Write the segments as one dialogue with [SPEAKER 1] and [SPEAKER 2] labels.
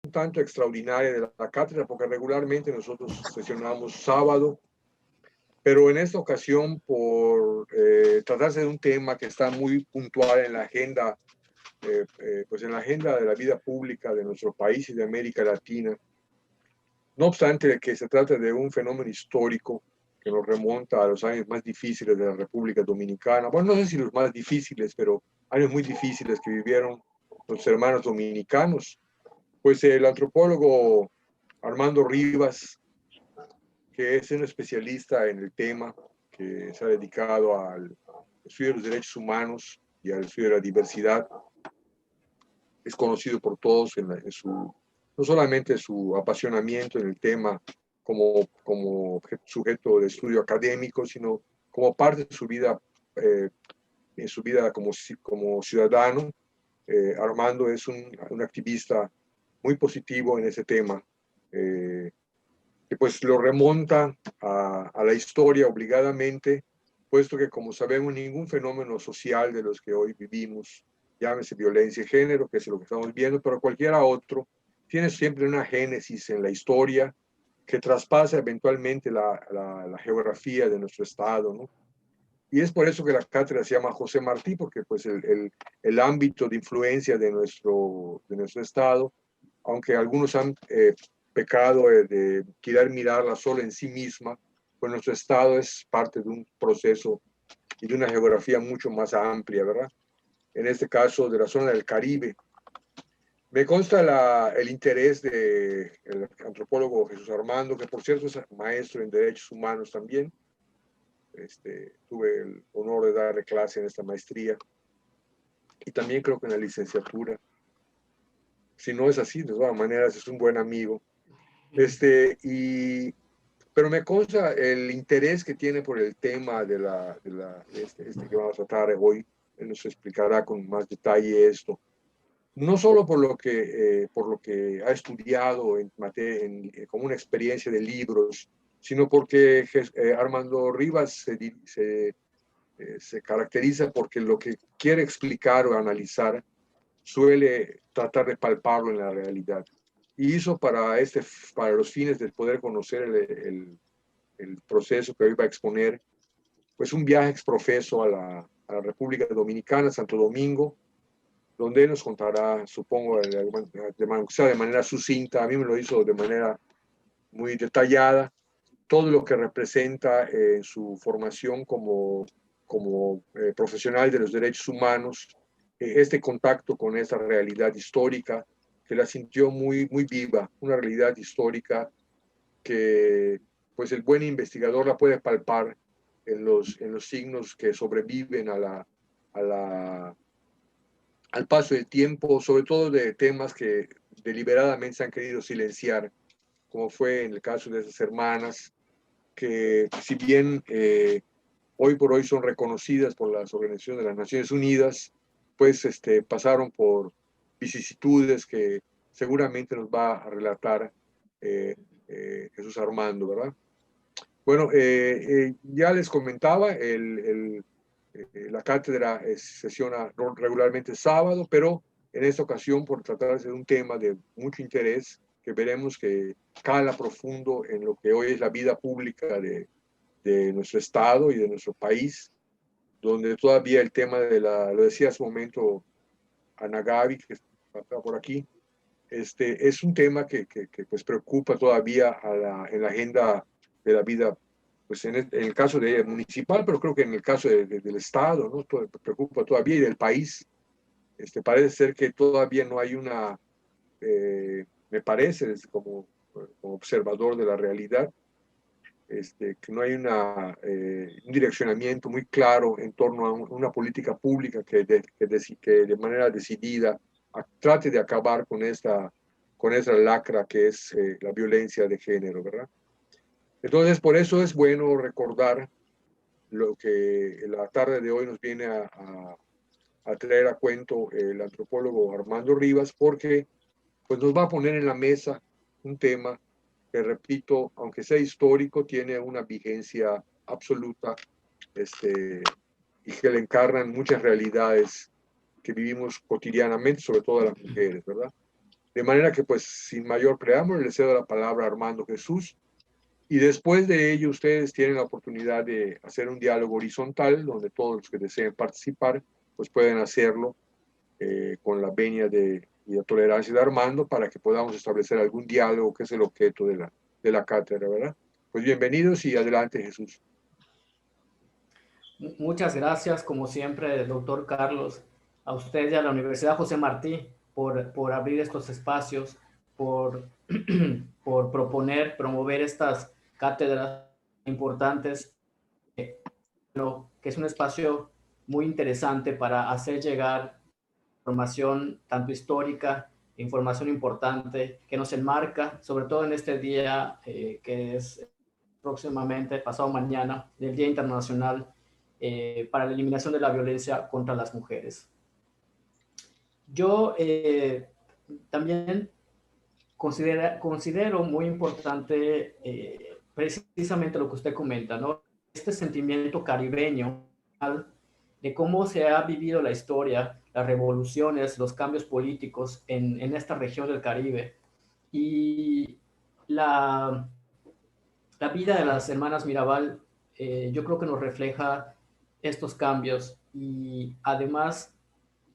[SPEAKER 1] un tanto extraordinaria de la cátedra, porque regularmente nosotros sesionamos sábado, pero en esta ocasión, por tratarse de un tema que está muy puntual en la agenda, pues en la agenda de la vida pública de nuestro país y de América Latina, no obstante de que se trata de un fenómeno histórico que nos remonta a los años más difíciles de la República Dominicana, bueno, no sé si los más difíciles, pero años muy difíciles que vivieron los hermanos dominicanos, pues el antropólogo Armando Rivas, que es un especialista en el tema, que se ha dedicado al estudio de los derechos humanos y al estudio de la diversidad, es conocido por todos en su, no solamente su apasionamiento en el tema como sujeto de estudio académico, sino como parte de su vida, en su vida como ciudadano. Armando es un activista muy positivo en ese tema, que pues lo remonta a la historia obligadamente, puesto que como sabemos ningún fenómeno social de los que hoy vivimos, llámese violencia de género, que es lo que estamos viendo, pero cualquiera otro, tiene siempre una génesis en la historia que traspasa eventualmente la geografía de nuestro estado, ¿no? Y es por eso que la cátedra se llama José Martí, porque pues el ámbito de influencia de nuestro estado, aunque algunos han pecado de querer mirarla solo en sí misma, pues nuestro estado es parte de un proceso y de una geografía mucho más amplia, ¿verdad? En este caso de la zona del Caribe. Me consta el interés del antropólogo Jesús Armando, que por cierto es maestro en derechos humanos también. Tuve el honor de darle clase en esta maestría y también creo que en la licenciatura. Si no es así, de todas maneras es un buen amigo. Pero me consta el interés que tiene por el tema de que vamos a tratar hoy. Él nos explicará con más detalle esto. No solo por lo que ha estudiado como una experiencia de libros, sino porque Armando Rivas se caracteriza porque lo que quiere explicar o analizar suele tratar de palparlo en la realidad. Y hizo para los fines de poder conocer el proceso que hoy va a exponer, pues un viaje exprofeso a la República Dominicana, Santo Domingo, donde nos contará, supongo, de manera sucinta, a mí me lo hizo de manera muy detallada, todo lo que representa en su formación como profesional de los derechos humanos, este contacto con esta realidad histórica que la sintió muy viva, una realidad histórica que pues el buen investigador la puede palpar en los signos que sobreviven a la, al paso del tiempo, sobre todo de temas que deliberadamente se han querido silenciar, como fue en el caso de esas hermanas, que si bien hoy por hoy son reconocidas por las organizaciones de las Naciones Unidas, pues pasaron por vicisitudes que seguramente nos va a relatar Jesús Armando, ¿verdad? Bueno, ya les comentaba, la cátedra sesiona regularmente sábado, pero en esta ocasión, por tratarse de un tema de mucho interés, que veremos que cala profundo en lo que hoy es la vida pública de nuestro estado y de nuestro país, donde todavía el tema lo decía hace un momento Ana Gaby, que está por aquí, es un tema que pues preocupa todavía en la agenda de la vida, pues en el caso de municipal, pero creo que en el caso del Estado, ¿no? Preocupa todavía y del país. Parece ser que todavía no hay me parece, como observador de la realidad, que no hay un direccionamiento muy claro en torno a una política pública que de manera decidida trate de acabar con esa lacra que es la violencia de género, ¿verdad? Entonces, por eso es bueno recordar lo que la tarde de hoy nos viene a traer a cuento el antropólogo Armando Rivas, porque pues nos va a poner en la mesa un tema que, repito, aunque sea histórico, tiene una vigencia absoluta, y que le encarnan muchas realidades que vivimos cotidianamente, sobre todo las mujeres, ¿verdad? De manera que, pues, sin mayor preámbulo, le cedo la palabra a Armando Jesús. Y después de ello, ustedes tienen la oportunidad de hacer un diálogo horizontal, donde todos los que deseen participar, pues pueden hacerlo con la venia y la tolerancia de Armando para que podamos establecer algún diálogo que es el objeto de la cátedra, ¿verdad? Pues bienvenidos y adelante, Jesús.
[SPEAKER 2] Muchas gracias, como siempre, doctor Carlos, a usted y a la Universidad José Martí por abrir estos espacios, por, por proponer, promover estas cátedras importantes, que es un espacio muy interesante para hacer llegar información tanto histórica, información importante que nos enmarca, sobre todo en este día que es próximamente, pasado mañana, del Día Internacional para la Eliminación de la Violencia contra las Mujeres. Yo también considero muy importante precisamente lo que usted comenta, ¿no? Este sentimiento caribeño de cómo se ha vivido la historia, las revoluciones, los cambios políticos en esta región del Caribe y la vida de las hermanas Mirabal, yo creo que nos refleja estos cambios y además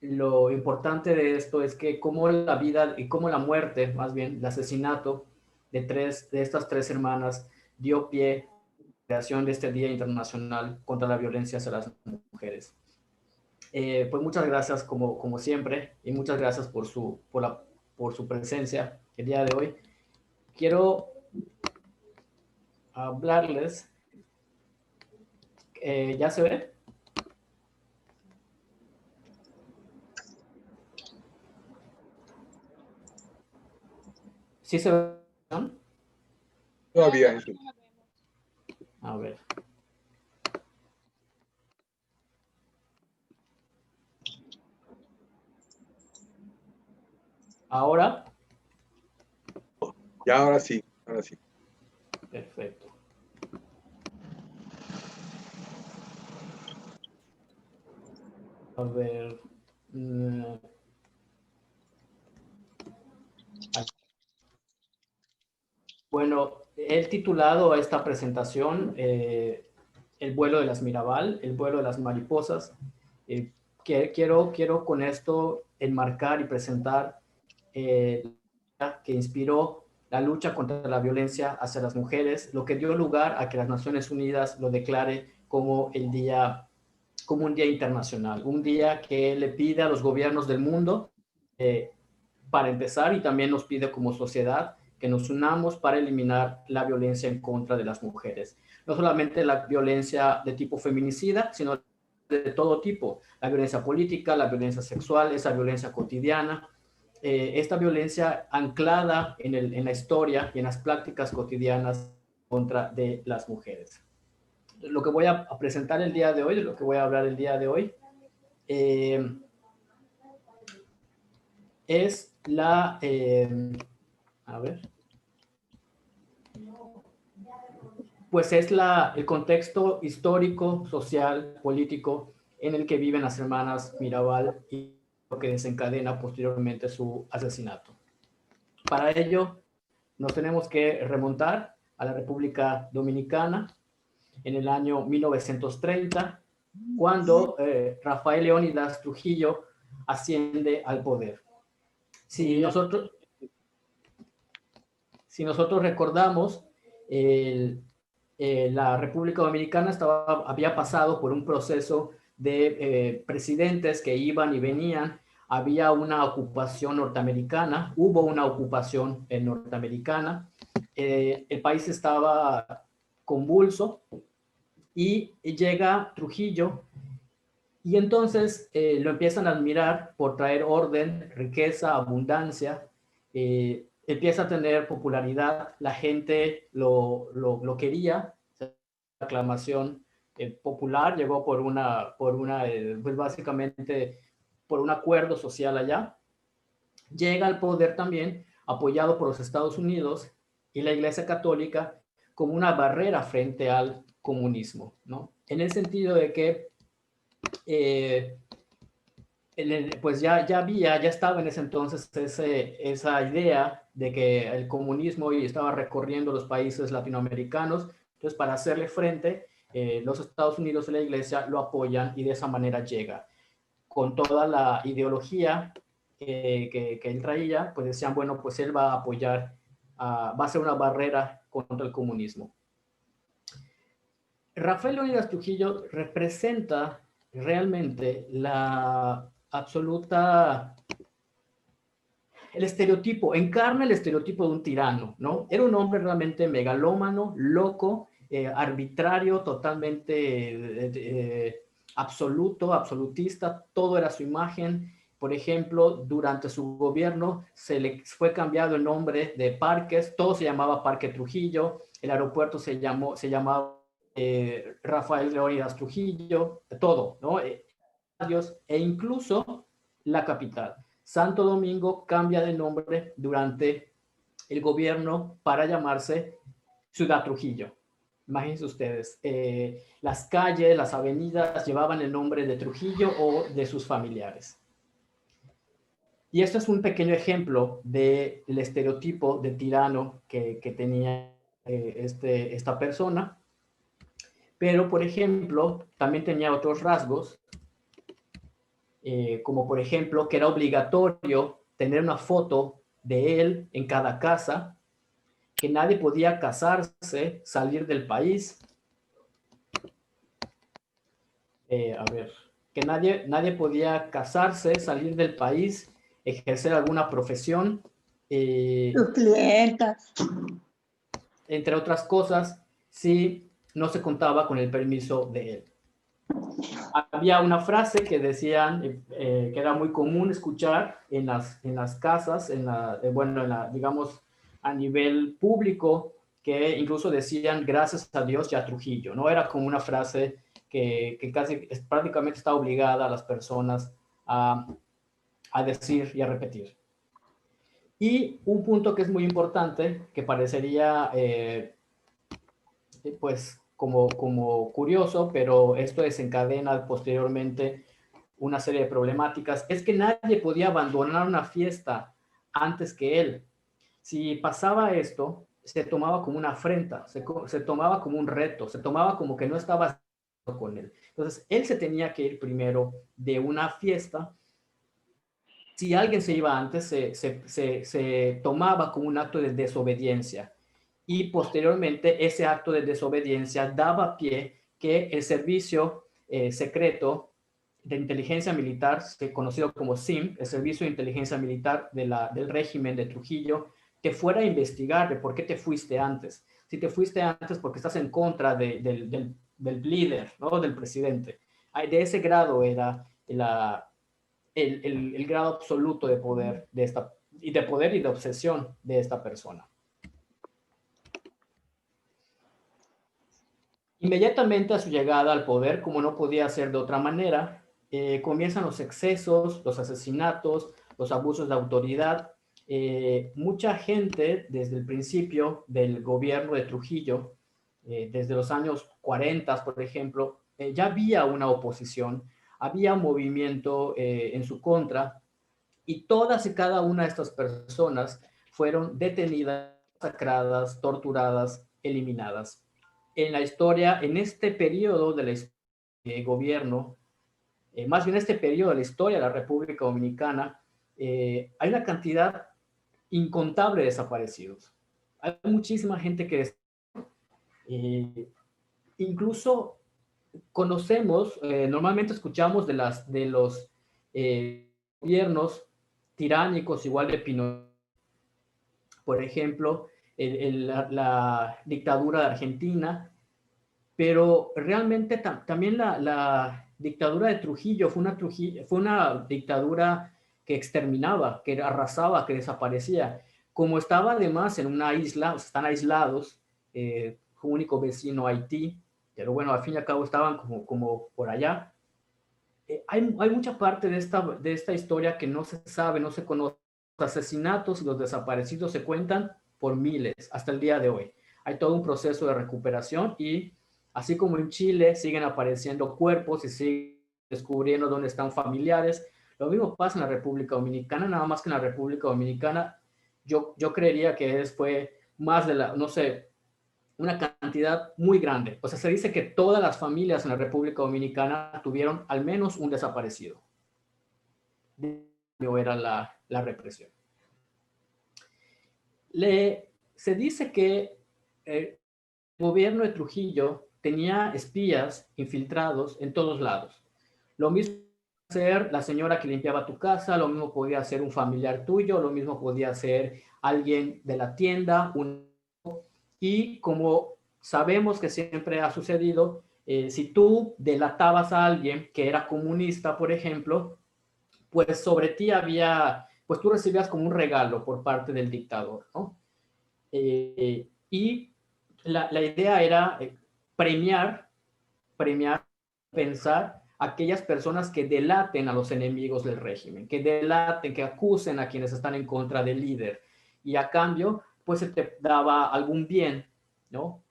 [SPEAKER 2] lo importante de esto es que como la vida y como la muerte, más bien el asesinato de estas tres hermanas dio pie a la creación de este Día Internacional contra la Violencia hacia las Mujeres. Pues muchas gracias como siempre y muchas gracias por su presencia el día de hoy. Quiero hablarles. ¿Ya se ve? ¿Sí se ve?
[SPEAKER 1] Todavía, Jesús.
[SPEAKER 2] A ver. Ahora.
[SPEAKER 1] Ya, ahora sí, ahora sí.
[SPEAKER 2] Perfecto. A ver. Bueno, he titulado a esta presentación El vuelo de las Mirabal, el vuelo de las mariposas. Quiero con esto enmarcar y presentar que inspiró la lucha contra la violencia hacia las mujeres, lo que dio lugar a que las Naciones Unidas lo declare como como un día internacional, un día que le pide a los gobiernos del mundo, para empezar, y también nos pide como sociedad que nos unamos para eliminar la violencia en contra de las mujeres. No solamente la violencia de tipo feminicida, sino de todo tipo, la violencia política, la violencia sexual, esa violencia cotidiana, esta violencia anclada en la historia y en las prácticas cotidianas contra de las mujeres. Lo que voy a presentar el día de hoy, de lo que voy a hablar el día de hoy, es a ver, pues es el contexto histórico, social, político en el que viven las hermanas Mirabal y lo que desencadena posteriormente su asesinato. Para ello, nos tenemos que remontar a la República Dominicana en el año 1930, cuando Rafael Leónidas Trujillo asciende al poder. Si nosotros recordamos, la República Dominicana había pasado por un proceso de presidentes que iban y venían, había una ocupación norteamericana, hubo una ocupación norteamericana, el país estaba convulso y llega Trujillo y entonces lo empiezan a admirar por traer orden, riqueza, abundancia, empieza a tener popularidad, la gente lo quería, la aclamación popular llegó pues básicamente por un acuerdo social allá, llega al poder también apoyado por los Estados Unidos y la Iglesia Católica como una barrera frente al comunismo, ¿no? En el sentido de que pues ya estaba en ese entonces esa idea de que el comunismo estaba recorriendo los países latinoamericanos. Entonces, para hacerle frente, los Estados Unidos y la Iglesia lo apoyan y de esa manera llega. Con toda la ideología que él traía, pues decían, bueno, pues él va a apoyar, va a ser una barrera contra el comunismo. Rafael Leónidas Trujillo representa realmente la absoluta, el estereotipo, encarna el estereotipo de un tirano, ¿no? Era un hombre realmente megalómano, loco, arbitrario, totalmente absoluto, absolutista, todo era su imagen. Por ejemplo, durante su gobierno se le fue cambiado el nombre de parques, todo se llamaba Parque Trujillo, el aeropuerto se llamaba Rafael Leónidas Trujillo, todo, ¿no? E incluso la capital. Santo Domingo cambia de nombre durante el gobierno para llamarse Ciudad Trujillo. Imagínense ustedes, las calles, las avenidas llevaban el nombre de Trujillo o de sus familiares. Y esto es un pequeño ejemplo del estereotipo de tirano que tenía esta persona. Pero, por ejemplo, también tenía otros rasgos, como por ejemplo que era obligatorio tener una foto de él en cada casa, que nadie podía casarse, salir del país, que nadie podía casarse, salir del país, ejercer alguna profesión,
[SPEAKER 3] Tus clientas.
[SPEAKER 2] entre otras cosas, si no se contaba con el permiso de él. Había una frase que decían, que era muy común escuchar en las casas, digamos, a nivel público, que incluso decían gracias a Dios y a Trujillo, ¿no? Era como una frase que casi prácticamente está obligada a las personas a decir y a repetir. Y un punto que es muy importante, que parecería, pues, como curioso, pero esto desencadena posteriormente una serie de problemáticas, es que nadie podía abandonar una fiesta antes que él. Si pasaba esto, se tomaba como una afrenta, se tomaba como un reto, se tomaba como que no estaba con él. Entonces, él se tenía que ir primero de una fiesta. Si alguien se iba antes, se tomaba como un acto de desobediencia. Y posteriormente ese acto de desobediencia daba pie que el servicio secreto de inteligencia militar, conocido como SIM, el Servicio de Inteligencia Militar del régimen de Trujillo, te fuera a investigar de por qué te fuiste antes. Si te fuiste antes porque estás en contra del líder, ¿no? Del presidente. De ese grado era el grado absoluto de poder y de obsesión de esta persona. Inmediatamente a su llegada al poder, como no podía ser de otra manera, comienzan los excesos, los asesinatos, los abusos de autoridad. Mucha gente desde el principio del gobierno de Trujillo, desde los años 40, por ejemplo, ya había una oposición, había un movimiento en su contra, y todas y cada una de estas personas fueron detenidas, masacradas, torturadas, eliminadas. En la historia, en este periodo del gobierno, más bien este periodo de la historia de la República Dominicana, hay una cantidad incontable de desaparecidos. Hay muchísima gente que incluso conocemos, normalmente escuchamos de los gobiernos tiránicos, igual de Pinochet, por ejemplo, la dictadura de Argentina, pero realmente también la dictadura de Trujillo fue una dictadura que exterminaba, que arrasaba, que desaparecía. Como estaba además en una isla, o sea, están aislados, su único vecino Haití, pero bueno, al fin y al cabo estaban como por allá. Hay mucha parte de esta historia que no se sabe, no se conoce. Los asesinatos y los desaparecidos se cuentan por miles hasta el día de hoy. Hay todo un proceso de recuperación y así como en Chile siguen apareciendo cuerpos y siguen descubriendo dónde están familiares, Lo mismo pasa en la República Dominicana, nada más que en la República Dominicana yo creería que fue más de no sé, una cantidad muy grande. O sea, se dice que todas las familias en la República Dominicana tuvieron al menos un desaparecido. Era la represión. Se dice que el gobierno de Trujillo tenía espías infiltrados en todos lados. Lo mismo podía hacer la señora que limpiaba tu casa, lo mismo podía hacer un familiar tuyo, lo mismo podía hacer alguien de la tienda. Y como sabemos que siempre ha sucedido, si tú delatabas a alguien que era comunista, por ejemplo, pues sobre ti pues tú recibías como un regalo por parte del dictador, ¿no? Y la idea era premiar, pensar aquellas personas que delaten a los enemigos del régimen, que delaten, que acusen a quienes están en contra del líder. Y a cambio, pues se te daba algún bien, ¿no?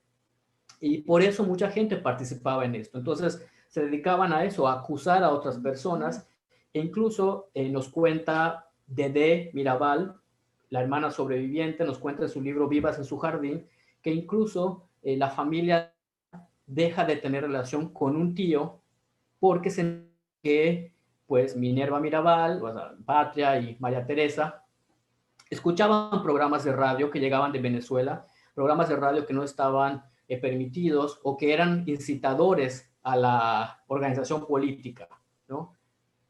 [SPEAKER 2] Y por eso mucha gente participaba en esto. Entonces, se dedicaban a eso, a acusar a otras personas. E incluso nos cuenta Dedé Mirabal, la hermana sobreviviente, nos cuenta en su libro Vivas en su jardín, que incluso la familia deja de tener relación con un tío porque se que pues Minerva Mirabal, o sea, Patria y María Teresa escuchaban programas de radio que llegaban de Venezuela, programas de radio que no estaban permitidos o que eran incitadores a la organización política, ¿no?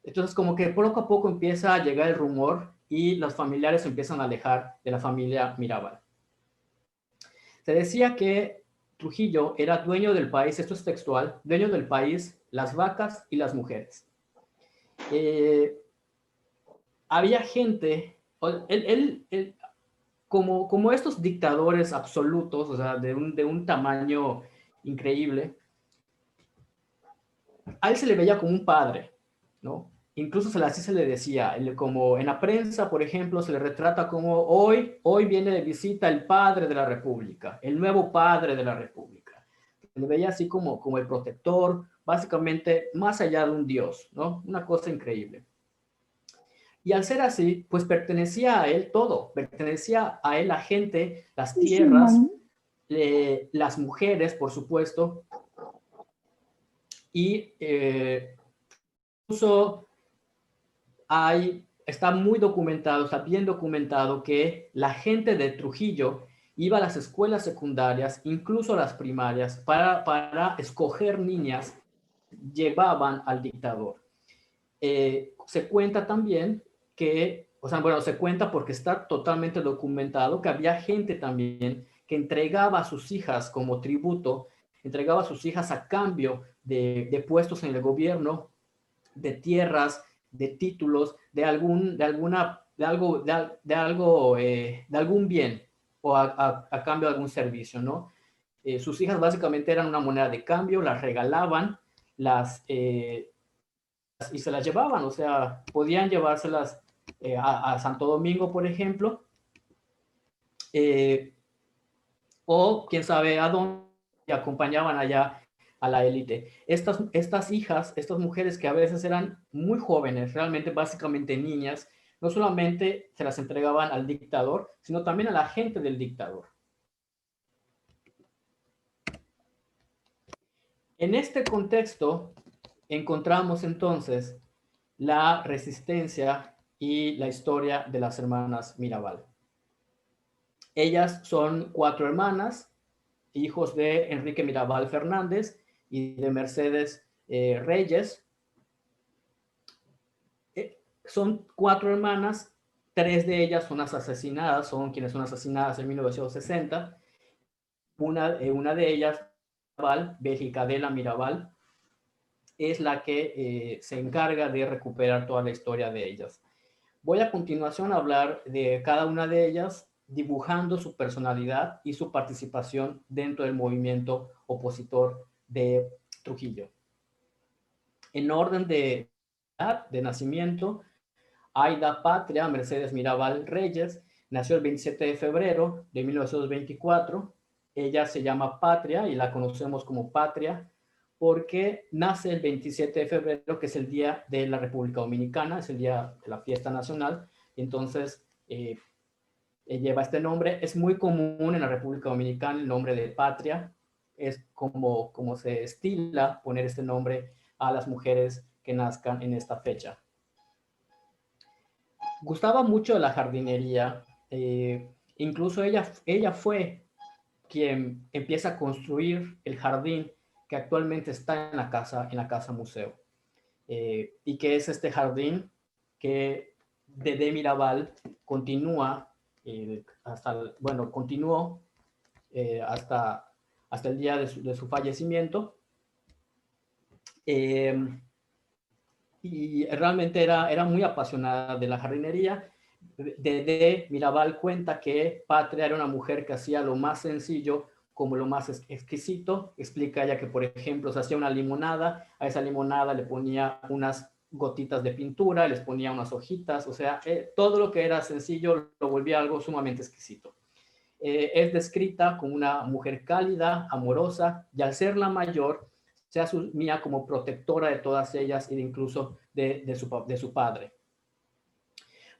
[SPEAKER 2] Entonces, como que poco a poco empieza a llegar el rumor y los familiares se empiezan a alejar de la familia Mirabal. Se decía que Trujillo era dueño del país, esto es textual, dueño del país, las vacas y las mujeres. Había gente, como estos dictadores absolutos, o sea, de un tamaño increíble, a él se le veía como un padre, ¿no? Incluso así se le decía, como en la prensa, por ejemplo, se le retrata como hoy viene de visita el padre de la República, el nuevo padre de la República. Se le veía así como el protector, básicamente más allá de un dios, ¿no? Una cosa increíble. Y al ser así, pues pertenecía a él todo, pertenecía a él la gente, las tierras, las mujeres, por supuesto, y incluso está muy documentado, está bien documentado que la gente de Trujillo iba a las escuelas secundarias, incluso a las primarias, para escoger niñas, llevaban al dictador. Se cuenta también que, o sea, bueno, se cuenta porque está totalmente documentado que había gente también que entregaba a sus hijas como tributo, entregaba a sus hijas a cambio de puestos en el gobierno, de tierras, de títulos, de algún bien o a cambio de algún servicio, ¿no? Sus hijas básicamente eran una moneda de cambio, las regalaban, y se las llevaban, o sea, podían llevárselas a Santo Domingo, por ejemplo, o quién sabe a dónde, y acompañaban allá a la élite. Estas hijas, estas mujeres que a veces eran muy jóvenes, realmente básicamente niñas, no solamente se las entregaban al dictador, sino también a la gente del dictador. En este contexto, encontramos entonces la resistencia y la historia de las hermanas Mirabal. Ellas son 4 hermanas, hijos de Enrique Mirabal Fernández y de Mercedes Reyes. Son 4 hermanas, 3 de ellas son asesinadas, son quienes son asesinadas en 1960. Una de ellas, Bélgica Adela Mirabal, es la que se encarga de recuperar toda la historia de ellas. Voy a continuación a hablar de cada una de ellas, dibujando su personalidad y su participación dentro del movimiento opositor de Trujillo. En orden de nacimiento, Aida Patria Mercedes Mirabal Reyes nació el 27 de febrero de 1924. Ella se llama Patria y la conocemos como Patria porque nace el 27 de febrero, que es el día de la República Dominicana, es el día de la fiesta nacional, y entonces lleva este nombre. Es muy común en la República Dominicana el nombre de patria, es como se estila poner este nombre a las mujeres que nazcan en esta fecha. Gustaba mucho de la jardinería, incluso ella fue quien empieza a construir el jardín que actualmente está en la casa museo, y que es este jardín que Dedé Mirabal continúa continuó hasta el día de su fallecimiento. Y realmente era muy apasionada de la jardinería. Dedé Mirabal cuenta que Patria era una mujer que hacía lo más sencillo como lo más exquisito. Explica ella que, por ejemplo, se hacía una limonada, a esa limonada le ponía unas gotitas de pintura, les ponía unas hojitas, o sea, todo lo que era sencillo lo volvía algo sumamente exquisito. Es descrita como una mujer cálida, amorosa, y al ser la mayor, se asumía como protectora de todas ellas e incluso de su padre.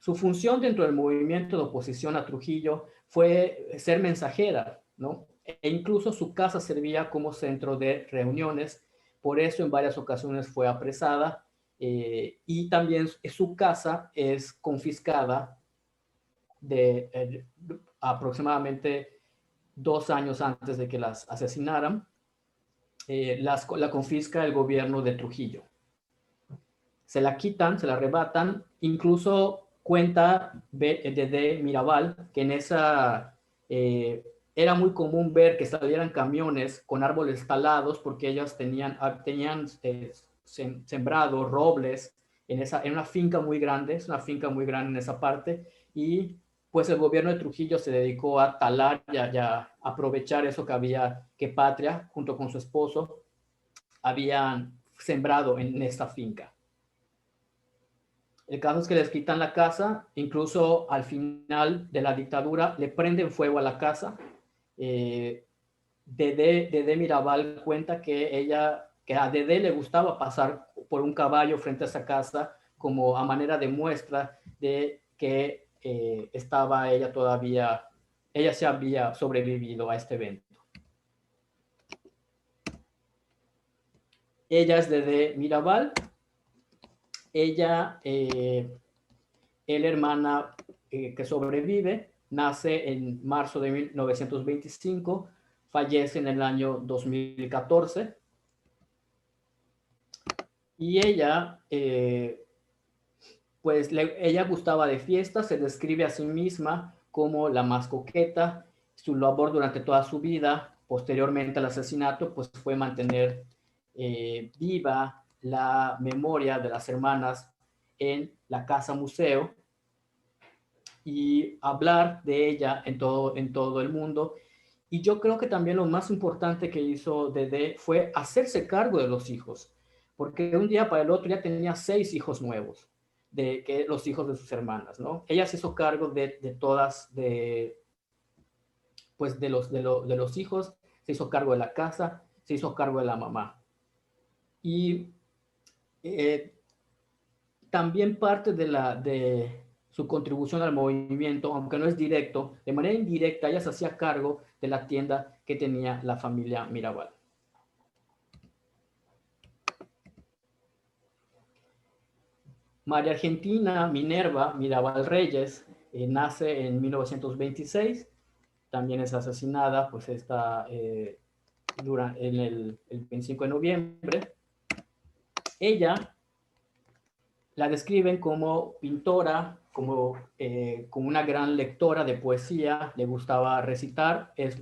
[SPEAKER 2] Su función dentro del movimiento de oposición a Trujillo fue ser mensajera, ¿no? E incluso su casa servía como centro de reuniones, por eso en varias ocasiones fue apresada, y también su casa es confiscada aproximadamente 2 años antes de que las asesinaran. La confisca el gobierno de Trujillo. Se la quitan, se la arrebatan, incluso cuenta Dedé Mirabal que en esa era muy común ver que salieran camiones con árboles talados porque ellos tenían sembrado robles en una finca muy grande, es una finca muy grande en esa parte, y pues el gobierno de Trujillo se dedicó a talar y a aprovechar eso que Patria, junto con su esposo, habían sembrado en esta finca. El caso es que les quitan la casa, incluso al final de la dictadura le prenden fuego a la casa. Dedé Mirabal cuenta que a Dedé le gustaba pasar por un caballo frente a esa casa como a manera de muestra de que ella se había sobrevivido a este evento. Ella es Dedé Mirabal. Ella es la hermana que sobrevive, nace en marzo de 1925, fallece en el año 2014. Y ella, ella gustaba de fiestas, se describe a sí misma como la más coqueta. Su labor durante toda su vida, posteriormente al asesinato, pues fue mantener viva la memoria de las hermanas en la casa museo y hablar de ella en todo el mundo. Y yo creo que también lo más importante que hizo Dedé fue hacerse cargo de los hijos, porque de un día para el otro ya tenía 6 hijos nuevos, los hijos de sus hermanas, ¿no? Ella se hizo cargo de los hijos, se hizo cargo de la casa, se hizo cargo de la mamá. Y también parte de su contribución al movimiento, aunque no es directo, de manera indirecta ella se hacía cargo de la tienda que tenía la familia Mirabal. María Argentina Minerva Mirabal Reyes nace en 1926, también es asesinada, pues está en el 25 de noviembre. Ella la describen como pintora, como una gran lectora de poesía, le gustaba recitar, es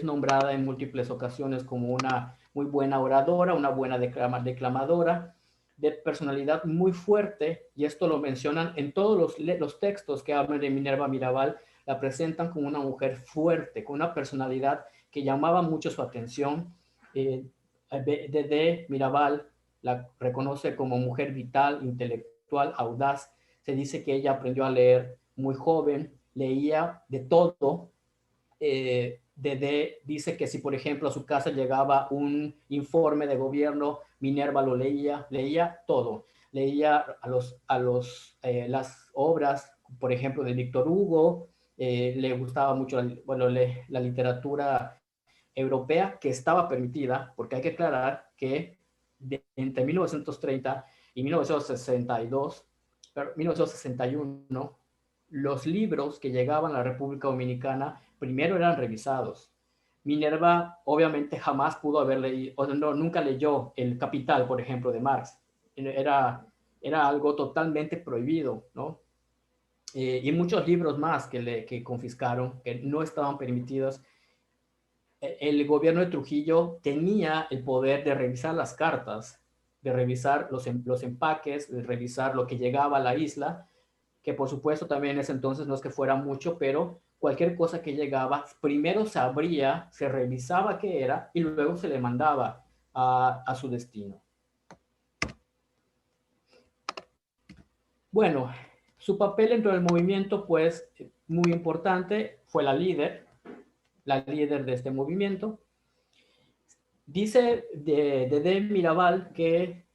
[SPEAKER 2] nombrada en múltiples ocasiones como una muy buena oradora, una buena declamadora, de personalidad muy fuerte, y esto lo mencionan en todos los textos que hablan de Minerva Mirabal, la presentan como una mujer fuerte, con una personalidad que llamaba mucho su atención. Dedé Mirabal la reconoce como mujer vital, intelectual, audaz. Se dice que ella aprendió a leer muy joven, leía de todo, Dede dice que si, por ejemplo, a su casa llegaba un informe de gobierno, Minerva lo leía todo. Leía las obras, por ejemplo, de Víctor Hugo, le gustaba mucho la literatura europea que estaba permitida, porque hay que aclarar que entre 1930 y 1962, 1961, los libros que llegaban a la República Dominicana primero eran revisados. Minerva obviamente jamás pudo haber leído, o no, nunca leyó El Capital, por ejemplo, de Marx. Era algo totalmente prohibido, ¿no? Y muchos libros más que confiscaron, que no estaban permitidos. El gobierno de Trujillo tenía el poder de revisar las cartas, de revisar los empaques, de revisar lo que llegaba a la isla, que por supuesto también en ese entonces no es que fuera mucho, pero cualquier cosa que llegaba, primero se abría, se revisaba qué era y luego se le mandaba a su destino. Bueno, su papel dentro del movimiento, pues, muy importante, fue la líder de este movimiento. Dice de Mirabal que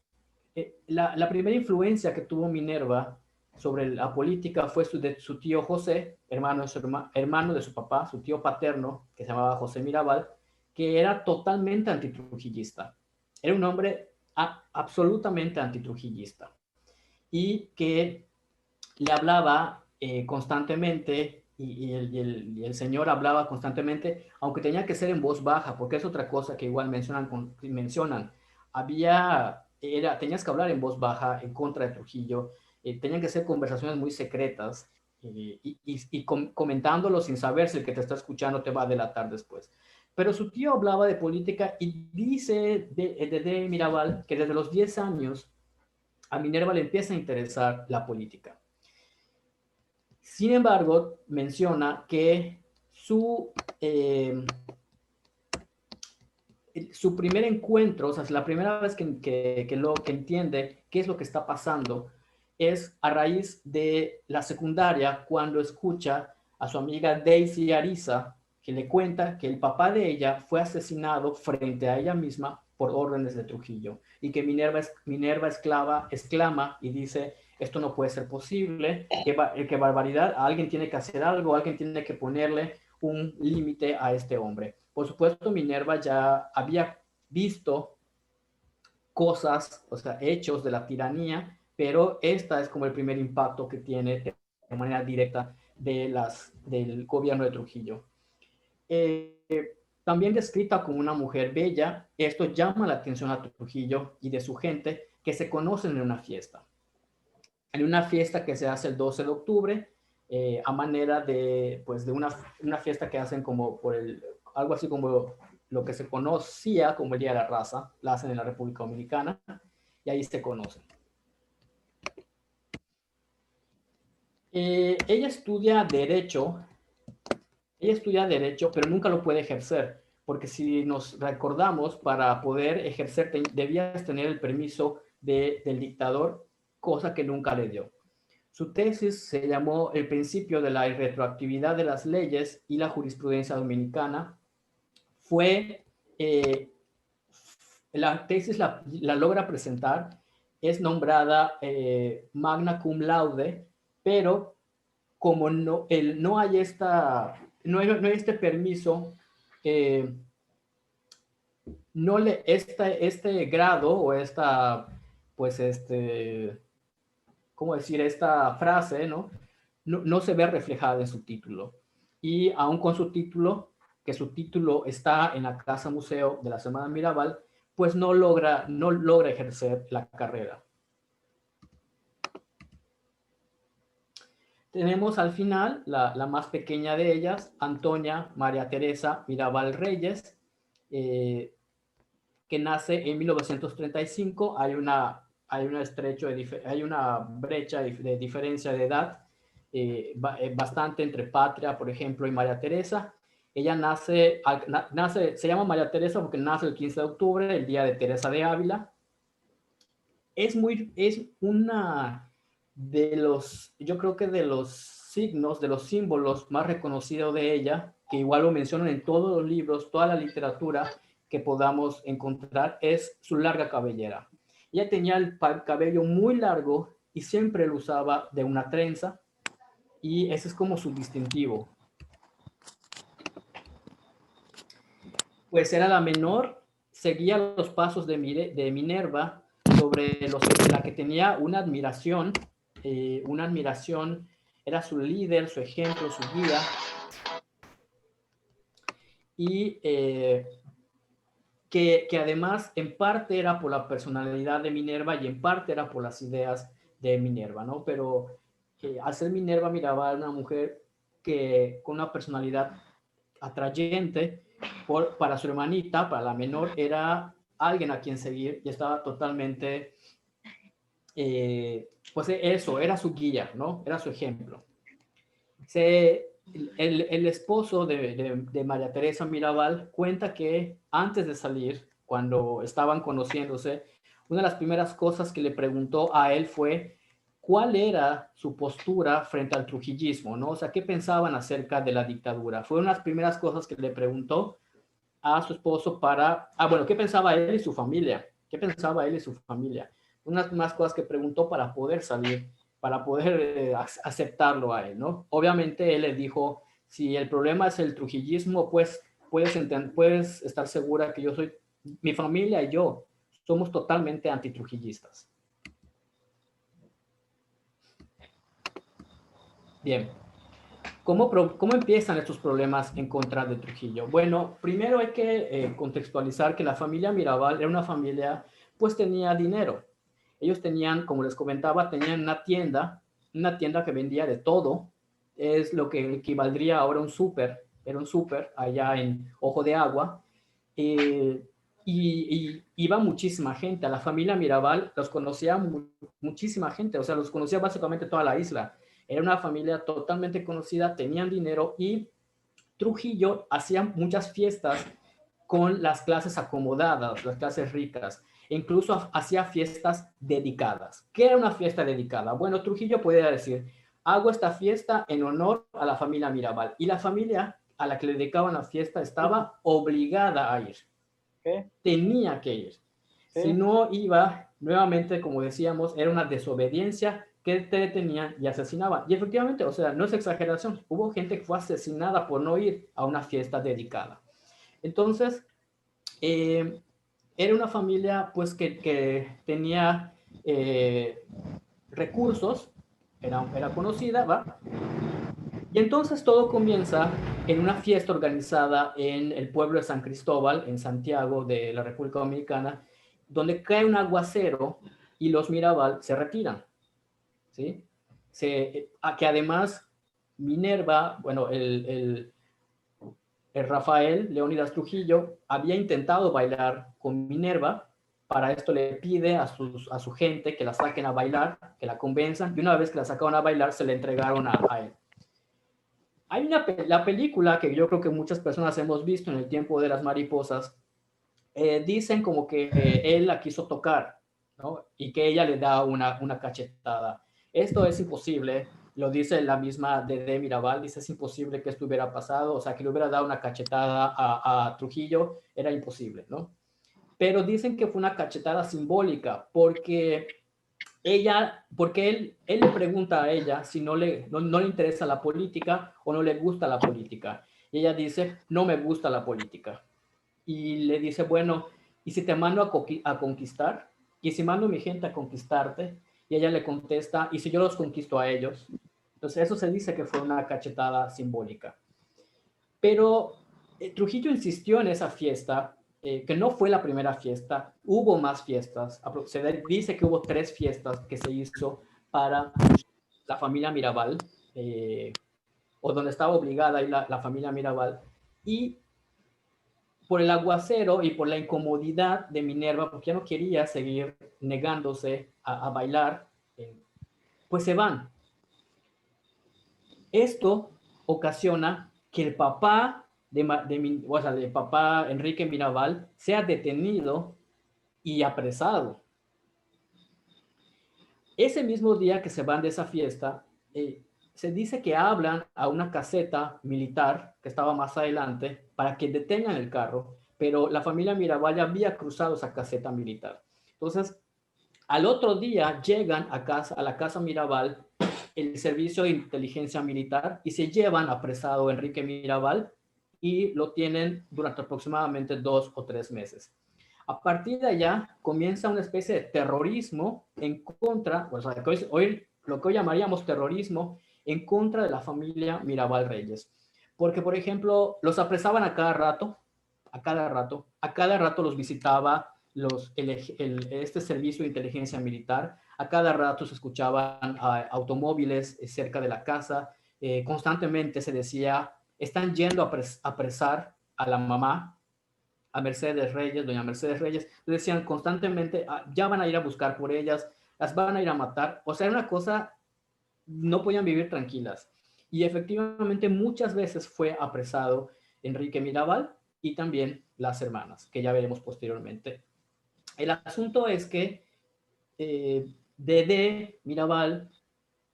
[SPEAKER 2] la primera influencia que tuvo Minerva sobre la política fue de su tío José, hermano de su papá, su tío paterno, que se llamaba José Mirabal, que era totalmente antitrujillista. Era un hombre absolutamente antitrujillista y que le hablaba constantemente y el señor hablaba constantemente, aunque tenía que ser en voz baja, porque es otra cosa que igual mencionan. Tenías que hablar en voz baja en contra de Trujillo, tenían que ser conversaciones muy secretas y comentándolo sin saber si el que te está escuchando te va a delatar después. Pero su tío hablaba de política y dice de Mirabal que desde los 10 años a Minerva le empieza a interesar la política. Sin embargo, menciona que su primer encuentro, o sea, la primera vez que entiende qué es lo que está pasando, es a raíz de la secundaria, cuando escucha a su amiga Daisy Ariza, que le cuenta que el papá de ella fue asesinado frente a ella misma por órdenes de Trujillo, y que Minerva exclama y dice: esto no puede ser posible, qué barbaridad, alguien tiene que hacer algo, alguien tiene que ponerle un límite a este hombre. Por supuesto, Minerva ya había visto cosas, o sea, hechos de la tiranía, pero esta es como el primer impacto que tiene de manera directa del gobierno de Trujillo. También descrita como una mujer bella, esto llama la atención a Trujillo y de su gente, que se conocen en una fiesta. En una fiesta que se hace el 12 de octubre, a manera de, pues, de una fiesta que hacen como algo así como lo que se conocía como el Día de la Raza, la hacen en la República Dominicana, y ahí se conocen. Ella estudia Derecho, pero nunca lo puede ejercer, porque si nos recordamos, para poder ejercer debías tener el permiso del dictador, cosa que nunca le dio. Su tesis se llamó El principio de la irretroactividad de las leyes y la jurisprudencia dominicana. La tesis la logra presentar, es nombrada magna cum laude, pero como no hay este permiso, este grado o ¿cómo decir? Esta frase, no se ve reflejada en su título. Y aún con su título, que su título está en la Casa Museo de la Semana Mirabal, pues no logra ejercer la carrera. Tenemos al final la más pequeña de ellas, Antonia María Teresa Mirabal Reyes, que nace en 1935. Hay una brecha de diferencia de edad bastante entre Patria, por ejemplo, y María Teresa. Ella se llama María Teresa porque nace el 15 de octubre, el día de Teresa de Ávila. Yo creo que de los signos, de los símbolos más reconocidos de ella, que igual lo mencionan en todos los libros, toda la literatura que podamos encontrar, es su larga cabellera. Ella tenía el cabello muy largo y siempre lo usaba de una trenza, y ese es como su distintivo. Pues era la menor, seguía los pasos de Minerva, sobre la que tenía una admiración, era su líder, su ejemplo, su guía, y que además en parte era por la personalidad de Minerva y en parte era por las ideas de Minerva, ¿no? Pero al ser Minerva Mirabal una mujer con una personalidad atrayente, para su hermanita, para la menor, era alguien a quien seguir y estaba totalmente, pues eso, era su guía, ¿no? Era su ejemplo. El esposo de María Teresa Mirabal cuenta que antes de salir, cuando estaban conociéndose, una de las primeras cosas que le preguntó a él fue cuál era su postura frente al trujillismo, ¿no? O sea, qué pensaban acerca de la dictadura. Fueron las primeras cosas que le preguntó a su esposo bueno, qué pensaba él y su familia, qué pensaba él y su familia. Unas más cosas que preguntó para poder salir, para poder aceptarlo a él, ¿no? Obviamente él le dijo, si el problema es el trujillismo, pues puedes estar segura que mi familia y yo somos totalmente antitrujillistas. Bien. ¿Cómo empiezan estos problemas en contra de Trujillo? Bueno, primero hay que contextualizar que la familia Mirabal era una familia, pues tenía dinero. Ellos tenían, como les comentaba, tenían una tienda que vendía de todo. Es lo que equivaldría ahora a un súper. Era un súper allá en Ojo de Agua. Y iba muchísima gente. A la familia Mirabal los conocía muchísima gente. O sea, los conocía básicamente toda la isla. Era una familia totalmente conocida, tenían dinero, y Trujillo hacía muchas fiestas con las clases acomodadas, las clases ricas. E incluso hacía fiestas dedicadas. ¿Qué era una fiesta dedicada? Bueno, Trujillo podía decir, hago esta fiesta en honor a la familia Mirabal. Y la familia a la que le dedicaban la fiesta estaba obligada a ir. ¿Qué? Tenía que ir. ¿Qué? Si no iba, nuevamente, como decíamos, era una desobediencia, que te detenían y asesinaban. Y efectivamente, o sea, no es exageración, hubo gente que fue asesinada por no ir a una fiesta dedicada. Entonces, era una familia pues que tenía recursos, era conocida, ¿va? Y entonces todo comienza en una fiesta organizada en el pueblo de San Cristóbal, en Santiago de la República Dominicana, donde cae un aguacero y los Mirabal se retiran. ¿Sí? Que además Minerva, bueno, el Rafael Leónidas Trujillo había intentado bailar con Minerva. Para esto le pide a su gente que la saquen a bailar, que la convenzan, y una vez que la sacaron a bailar se le entregaron a él. Hay la película que yo creo que muchas personas hemos visto, En el tiempo de las mariposas, dicen como que él la quiso tocar, ¿no? Y que ella le da una cachetada. Esto es imposible, lo dice la misma de Mirabal, dice es imposible que esto hubiera pasado, o sea, que le hubiera dado una cachetada a Trujillo, era imposible, ¿no? Pero dicen que fue una cachetada simbólica, porque él le pregunta a ella si no le interesa la política o no le gusta la política. Y ella dice, no me gusta la política. Y le dice, bueno, ¿y si te mando a conquistar? ¿Y si mando a mi gente a conquistarte? Y ella le contesta, ¿y si yo los conquisto a ellos? Entonces eso se dice que fue una cachetada simbólica. Pero Trujillo insistió en esa fiesta, que no fue la primera fiesta, hubo más fiestas. Se dice que hubo 3 fiestas que se hizo para la familia Mirabal, o donde estaba obligada ahí la familia Mirabal. Y por el aguacero y por la incomodidad de Minerva, porque ya no quería seguir negándose a bailar, pues se van. Esto ocasiona que el papá de papá Enrique Mirabal sea detenido y apresado. Ese mismo día que se van de esa fiesta, se dice que hablan a una caseta militar que estaba más adelante para que detengan el carro, pero la familia Mirabal ya había cruzado esa caseta militar. Entonces, al otro día llegan a la casa Mirabal el servicio de inteligencia militar y se llevan apresado a Enrique Mirabal y lo tienen durante aproximadamente 2 o 3 meses. A partir de allá comienza una especie de terrorismo en contra, o sea, hoy, lo que hoy llamaríamos terrorismo en contra de la familia Mirabal Reyes. Porque, por ejemplo, los apresaban a cada rato, a cada rato los visitaba este servicio de inteligencia militar, a cada rato se escuchaban automóviles cerca de la casa, constantemente se decía, están yendo a apresar a la mamá, a Mercedes Reyes, doña Mercedes Reyes, decían constantemente, ya van a ir a buscar por ellas, las van a ir a matar, o sea, era una cosa, no podían vivir tranquilas. Y efectivamente muchas veces fue apresado Enrique Mirabal y también las hermanas, que ya veremos posteriormente. El asunto es que Dede Mirabal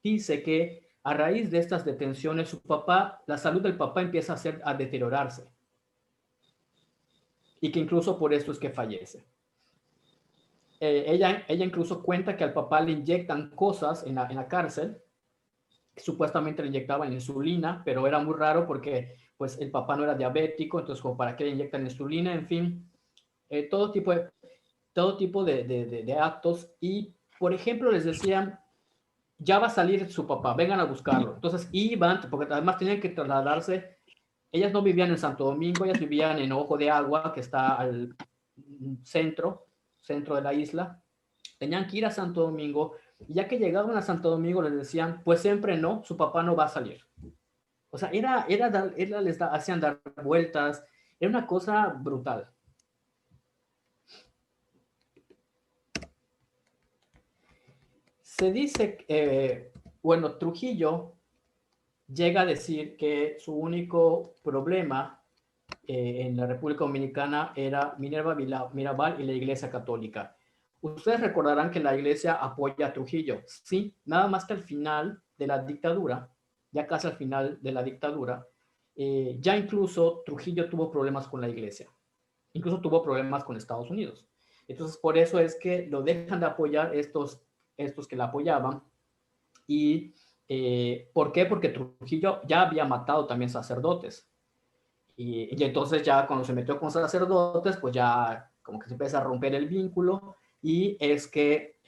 [SPEAKER 2] dice que a raíz de estas detenciones, la salud del papá empieza a deteriorarse y que incluso por esto es que fallece. Ella incluso cuenta que al papá le inyectan cosas en la cárcel, supuestamente le inyectaban insulina, pero era muy raro porque pues el papá no era diabético, entonces como para qué le inyectan insulina, en fin, todo tipo de actos. Y por ejemplo les decían, ya va a salir su papá, vengan a buscarlo. Entonces iban, porque además tenían que trasladarse. Ellas no vivían en Santo Domingo, ellas vivían en Ojo de Agua, que está al centro de la isla. Tenían que ir a Santo Domingo, y ya que llegaban a Santo Domingo les decían, pues siempre no, su papá no va a salir. O sea, les hacían dar vueltas, era una cosa brutal. Se dice, bueno, Trujillo llega a decir que su único problema en la República Dominicana era Minerva Mirabal y la Iglesia Católica. Ustedes recordarán que la Iglesia apoya a Trujillo, sí, nada más que al final de la dictadura, ya casi al final de la dictadura, ya incluso Trujillo tuvo problemas con la Iglesia, incluso tuvo problemas con Estados Unidos. Entonces, por eso es que lo dejan de apoyar estos que la apoyaban. ¿Y por qué? Porque Trujillo ya había matado también sacerdotes. Y entonces ya cuando se metió con sacerdotes, pues ya como que se empieza a romper el vínculo y es que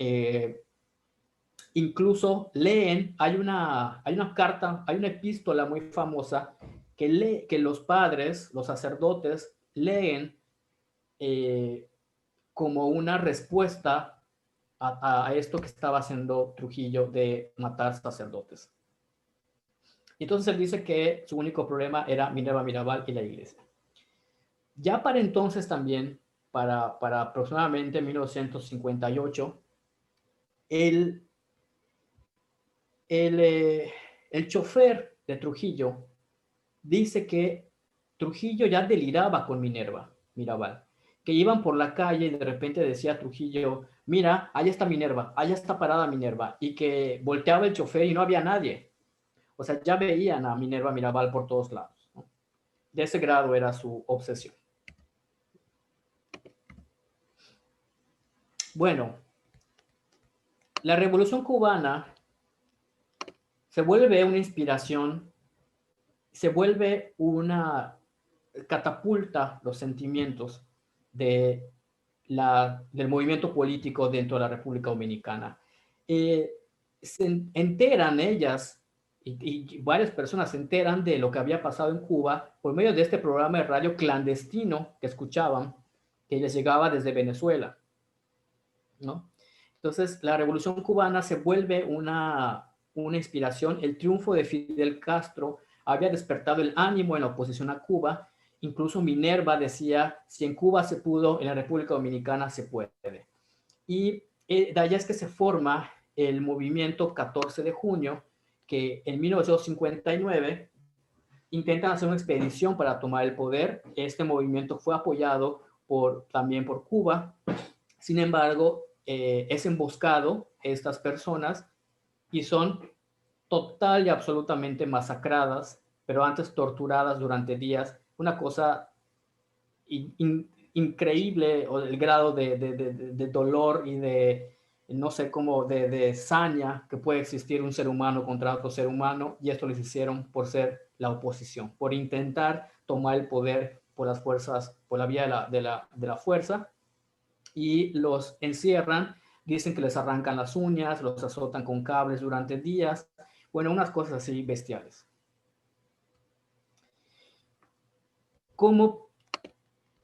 [SPEAKER 2] incluso leen, hay una carta, hay una epístola muy famosa que los padres, los sacerdotes, leen como una respuesta a esto que estaba haciendo Trujillo de matar sacerdotes. Entonces él dice que su único problema era Minerva Mirabal y la iglesia. Ya para entonces también, para aproximadamente 1958, el chofer de Trujillo dice que Trujillo ya deliraba con Minerva Mirabal, que iban por la calle y de repente decía Trujillo, mira, allá está Minerva, allá está parada Minerva, y que volteaba el chofer y no había nadie. O sea, ya veían a Minerva Mirabal por todos lados, ¿no? De ese grado era su obsesión. Bueno, la Revolución Cubana se vuelve una inspiración, se vuelve una catapulta los sentimientos del movimiento político dentro de la República Dominicana. Se enteran ellas y varias personas se enteran de lo que había pasado en Cuba por medio de este programa de radio clandestino que escuchaban, que les llegaba desde Venezuela, ¿no? Entonces, la Revolución Cubana se vuelve una inspiración. El triunfo de Fidel Castro había despertado el ánimo en la oposición a Cuba. Incluso Minerva decía, si en Cuba se pudo, en la República Dominicana se puede. Y de allá es que se forma el movimiento 14 de junio, que en 1959 intentan hacer una expedición para tomar el poder. Este movimiento fue apoyado también por Cuba. Sin embargo, es emboscado estas personas y son total y absolutamente masacradas, pero antes torturadas durante días. Una cosa increíble, o el grado de dolor y de, no sé cómo, de saña que puede existir un ser humano contra otro ser humano, y esto les hicieron por ser la oposición, por intentar tomar el poder por las fuerzas, por la vía de la fuerza, y los encierran, dicen que les arrancan las uñas, los azotan con cables durante días, bueno, unas cosas así bestiales. Como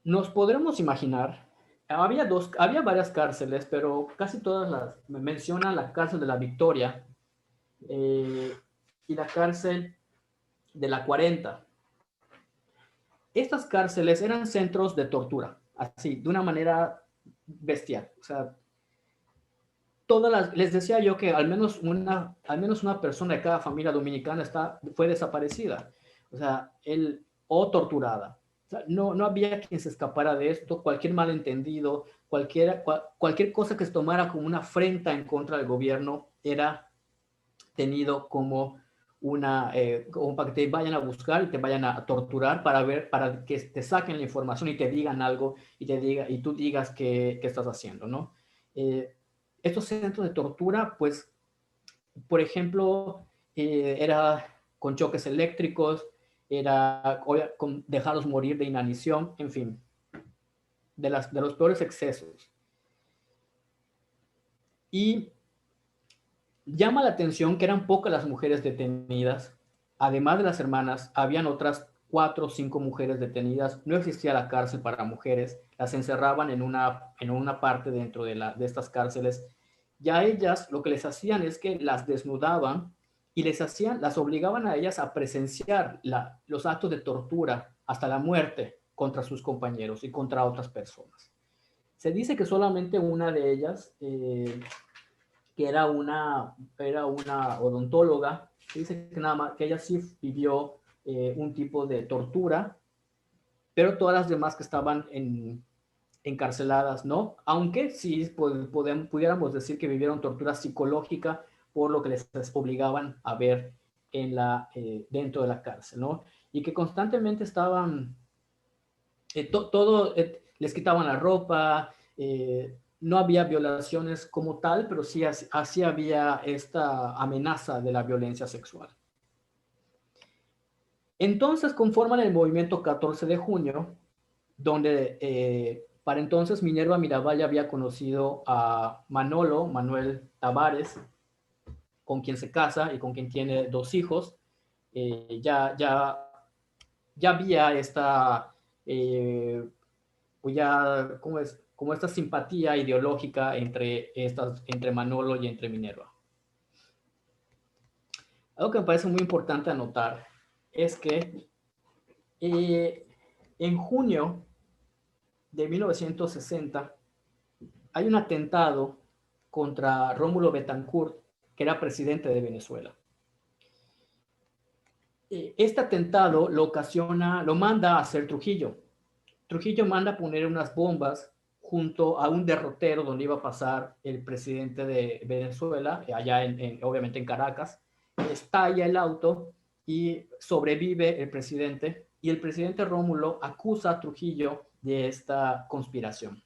[SPEAKER 2] nos podremos imaginar, había varias cárceles, pero casi todas las mencionan la cárcel de la Victoria y la cárcel de la 40. Estas cárceles eran centros de tortura, así, de una manera bestial. O sea, les decía yo que al menos una persona de cada familia dominicana fue desaparecida, o sea, o torturada. O sea, no había quien se escapara de esto. Cualquier malentendido, cualquier cosa que se tomara como una afrenta en contra del gobierno era tenido como como para que te vayan a buscar y te vayan a torturar para que te saquen la información y te digan algo y tú digas qué estás haciendo, ¿no? Estos centros de tortura, pues, por ejemplo, era con choques eléctricos, era con dejarlos morir de inanición, en fin, de los peores excesos. Y llama la atención que eran pocas las mujeres detenidas. Además de las hermanas, habían otras 4 o 5 mujeres detenidas. No existía la cárcel para mujeres. Las encerraban en una parte dentro de estas cárceles. Ya ellas lo que les hacían es que las desnudaban y las obligaban a ellas a presenciar los actos de tortura hasta la muerte contra sus compañeros y contra otras personas. Se dice que solamente una de ellas, que era una odontóloga, dice que nada más que ella sí vivió un tipo de tortura, pero todas las demás que estaban encarceladas, ¿no? Aunque sí pudiéramos decir que vivieron tortura psicológica por lo que les obligaban a ver dentro de la cárcel, ¿no? Y que constantemente estaban, les quitaban la ropa, no había violaciones como tal, pero sí así había esta amenaza de la violencia sexual. Entonces conforman el movimiento 14 de junio, donde para entonces Minerva Mirabal ya había conocido a Manuel Tavares, con quien se casa y con quien tiene 2 hijos. Ya había esta, pues ya, como esta simpatía ideológica entre Manolo y entre Minerva. Algo que me parece muy importante anotar es que en junio de 1960 hay un atentado contra Rómulo Betancourt, que era presidente de Venezuela. Este atentado lo manda a hacer Trujillo. Trujillo manda a poner unas bombas junto a un derrotero donde iba a pasar el presidente de Venezuela, allá obviamente en Caracas. Estalla el auto y sobrevive el presidente, y el presidente Rómulo acusa a Trujillo de esta conspiración.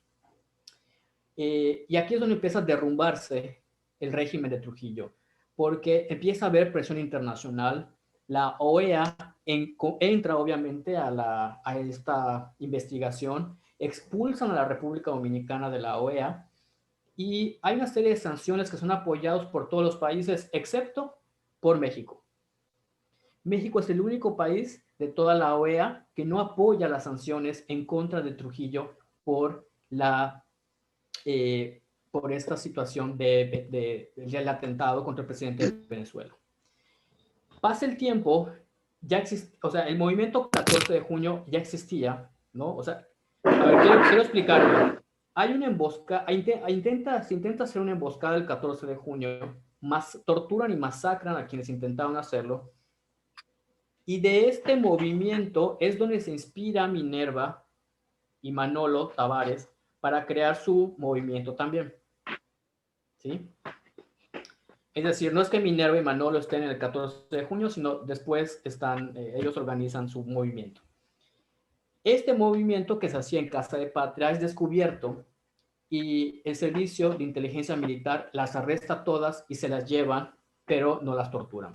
[SPEAKER 2] Y aquí es donde empieza a derrumbarse el régimen de Trujillo, porque empieza a haber presión internacional. La OEA entra obviamente a esta investigación, expulsan a la República Dominicana de la OEA, y hay una serie de sanciones que son apoyados por todos los países, excepto por México. México es el único país de toda la OEA que no apoya las sanciones en contra de Trujillo por esta situación del atentado contra el presidente de Venezuela. Pasa el tiempo, el movimiento 14 de junio ya existía, ¿no? O sea, a ver, quiero explicarlo. Hay una emboscada, se intenta hacer una emboscada el 14 de junio, torturan y masacran a quienes intentaron hacerlo, y de este movimiento es donde se inspira Minerva y Manolo Tavares para crear su movimiento también. ¿Sí? Es decir, no es que Minerva y Manolo estén en el 14 de junio, sino después ellos organizan su movimiento. Este movimiento que se hacía en Casa de Patria es descubierto y el servicio de inteligencia militar las arresta todas y se las llevan, pero no las torturan.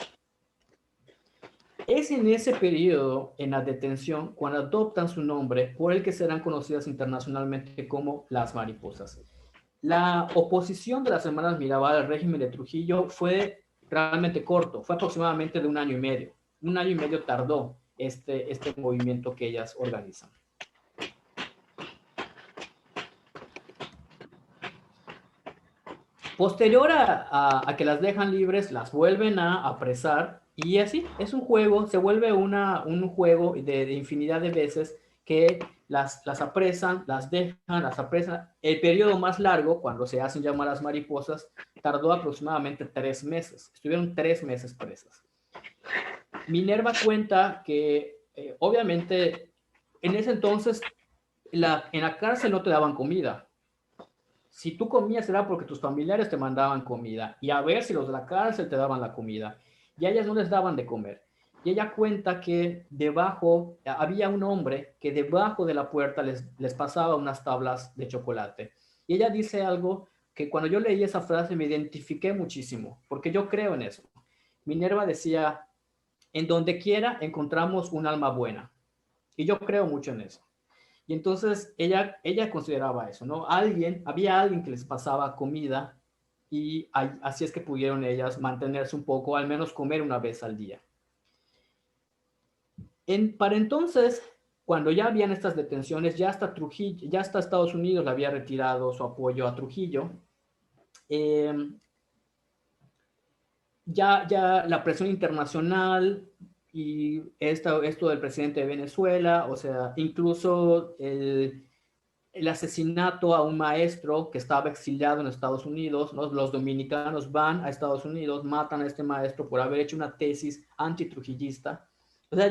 [SPEAKER 2] Es en ese periodo, en la detención, cuando adoptan su nombre, por el que serán conocidas internacionalmente como las mariposas. La oposición de las hermanas Mirabal al régimen de Trujillo fue realmente corto, fue aproximadamente de 1 año y medio. 1 año y medio tardó este movimiento que ellas organizan. Posterior a que las dejan libres, las vuelven a apresar y así es un juego, se vuelve un juego de infinidad de veces que las apresan, las dejan, las apresan. El periodo más largo, cuando se hacen llamar las mariposas, tardó aproximadamente 3 meses. Estuvieron 3 meses presas. Minerva cuenta que obviamente en ese entonces en la cárcel no te daban comida. Si tú comías era porque tus familiares te mandaban comida y a ver si los de la cárcel te daban la comida y a ellas no les daban de comer. Y ella cuenta que debajo, había un hombre que debajo de la puerta les pasaba unas tablas de chocolate. Y ella dice algo que cuando yo leí esa frase me identifiqué muchísimo, porque yo creo en eso. Minerva decía, en donde quiera encontramos un alma buena. Y yo creo mucho en eso. Y entonces ella consideraba eso, ¿no? Había alguien que les pasaba comida y así es que pudieron ellas mantenerse un poco, al menos comer una vez al día. Para entonces, cuando ya habían estas detenciones, ya hasta Trujillo, ya hasta Estados Unidos le había retirado su apoyo a Trujillo. Ya la presión internacional y esto del presidente de Venezuela, o sea, incluso el asesinato a un maestro que estaba exiliado en Estados Unidos, ¿no? Los dominicanos van a Estados Unidos, matan a este maestro por haber hecho una tesis antitrujillista. O sea,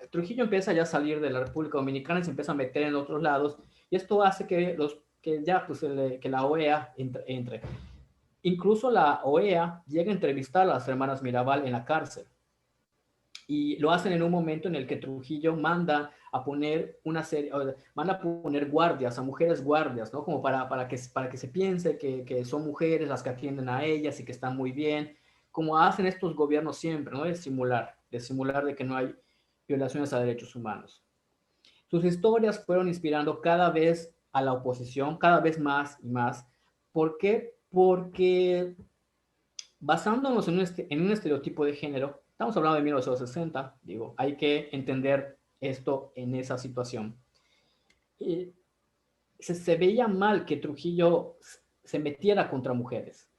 [SPEAKER 2] Trujillo empieza ya a salir de la República Dominicana y se empieza a meter en otros lados, y esto hace que la OEA entre. Incluso la OEA llega a entrevistar a las hermanas Mirabal en la cárcel. Y lo hacen en un momento en el que Trujillo manda a poner guardias, a mujeres guardias, ¿no? Como para que se piense que son mujeres las que atienden a ellas y que están muy bien, como hacen estos gobiernos siempre, ¿no? De simular de que no hay violaciones a derechos humanos. Sus historias fueron inspirando cada vez a la oposición, cada vez más y más. ¿Por qué? Porque basándonos en un estereotipo de género, estamos hablando de 1960, digo, hay que entender esto en esa situación. Se veía mal que Trujillo se metiera contra mujeres.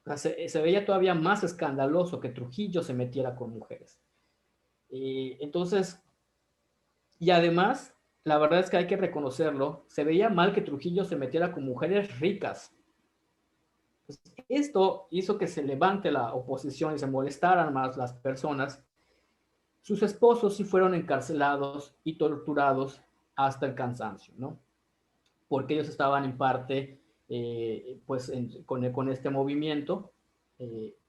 [SPEAKER 2] O sea, se veía todavía más escandaloso que Trujillo se metiera con mujeres. Entonces, y además, la verdad es que hay que reconocerlo, se veía mal que Trujillo se metiera con mujeres ricas. Esto hizo que se levante la oposición y se molestaran más las personas. Sus esposos sí fueron encarcelados y torturados hasta el cansancio, ¿no? Porque ellos estaban en parte, pues, con este movimiento.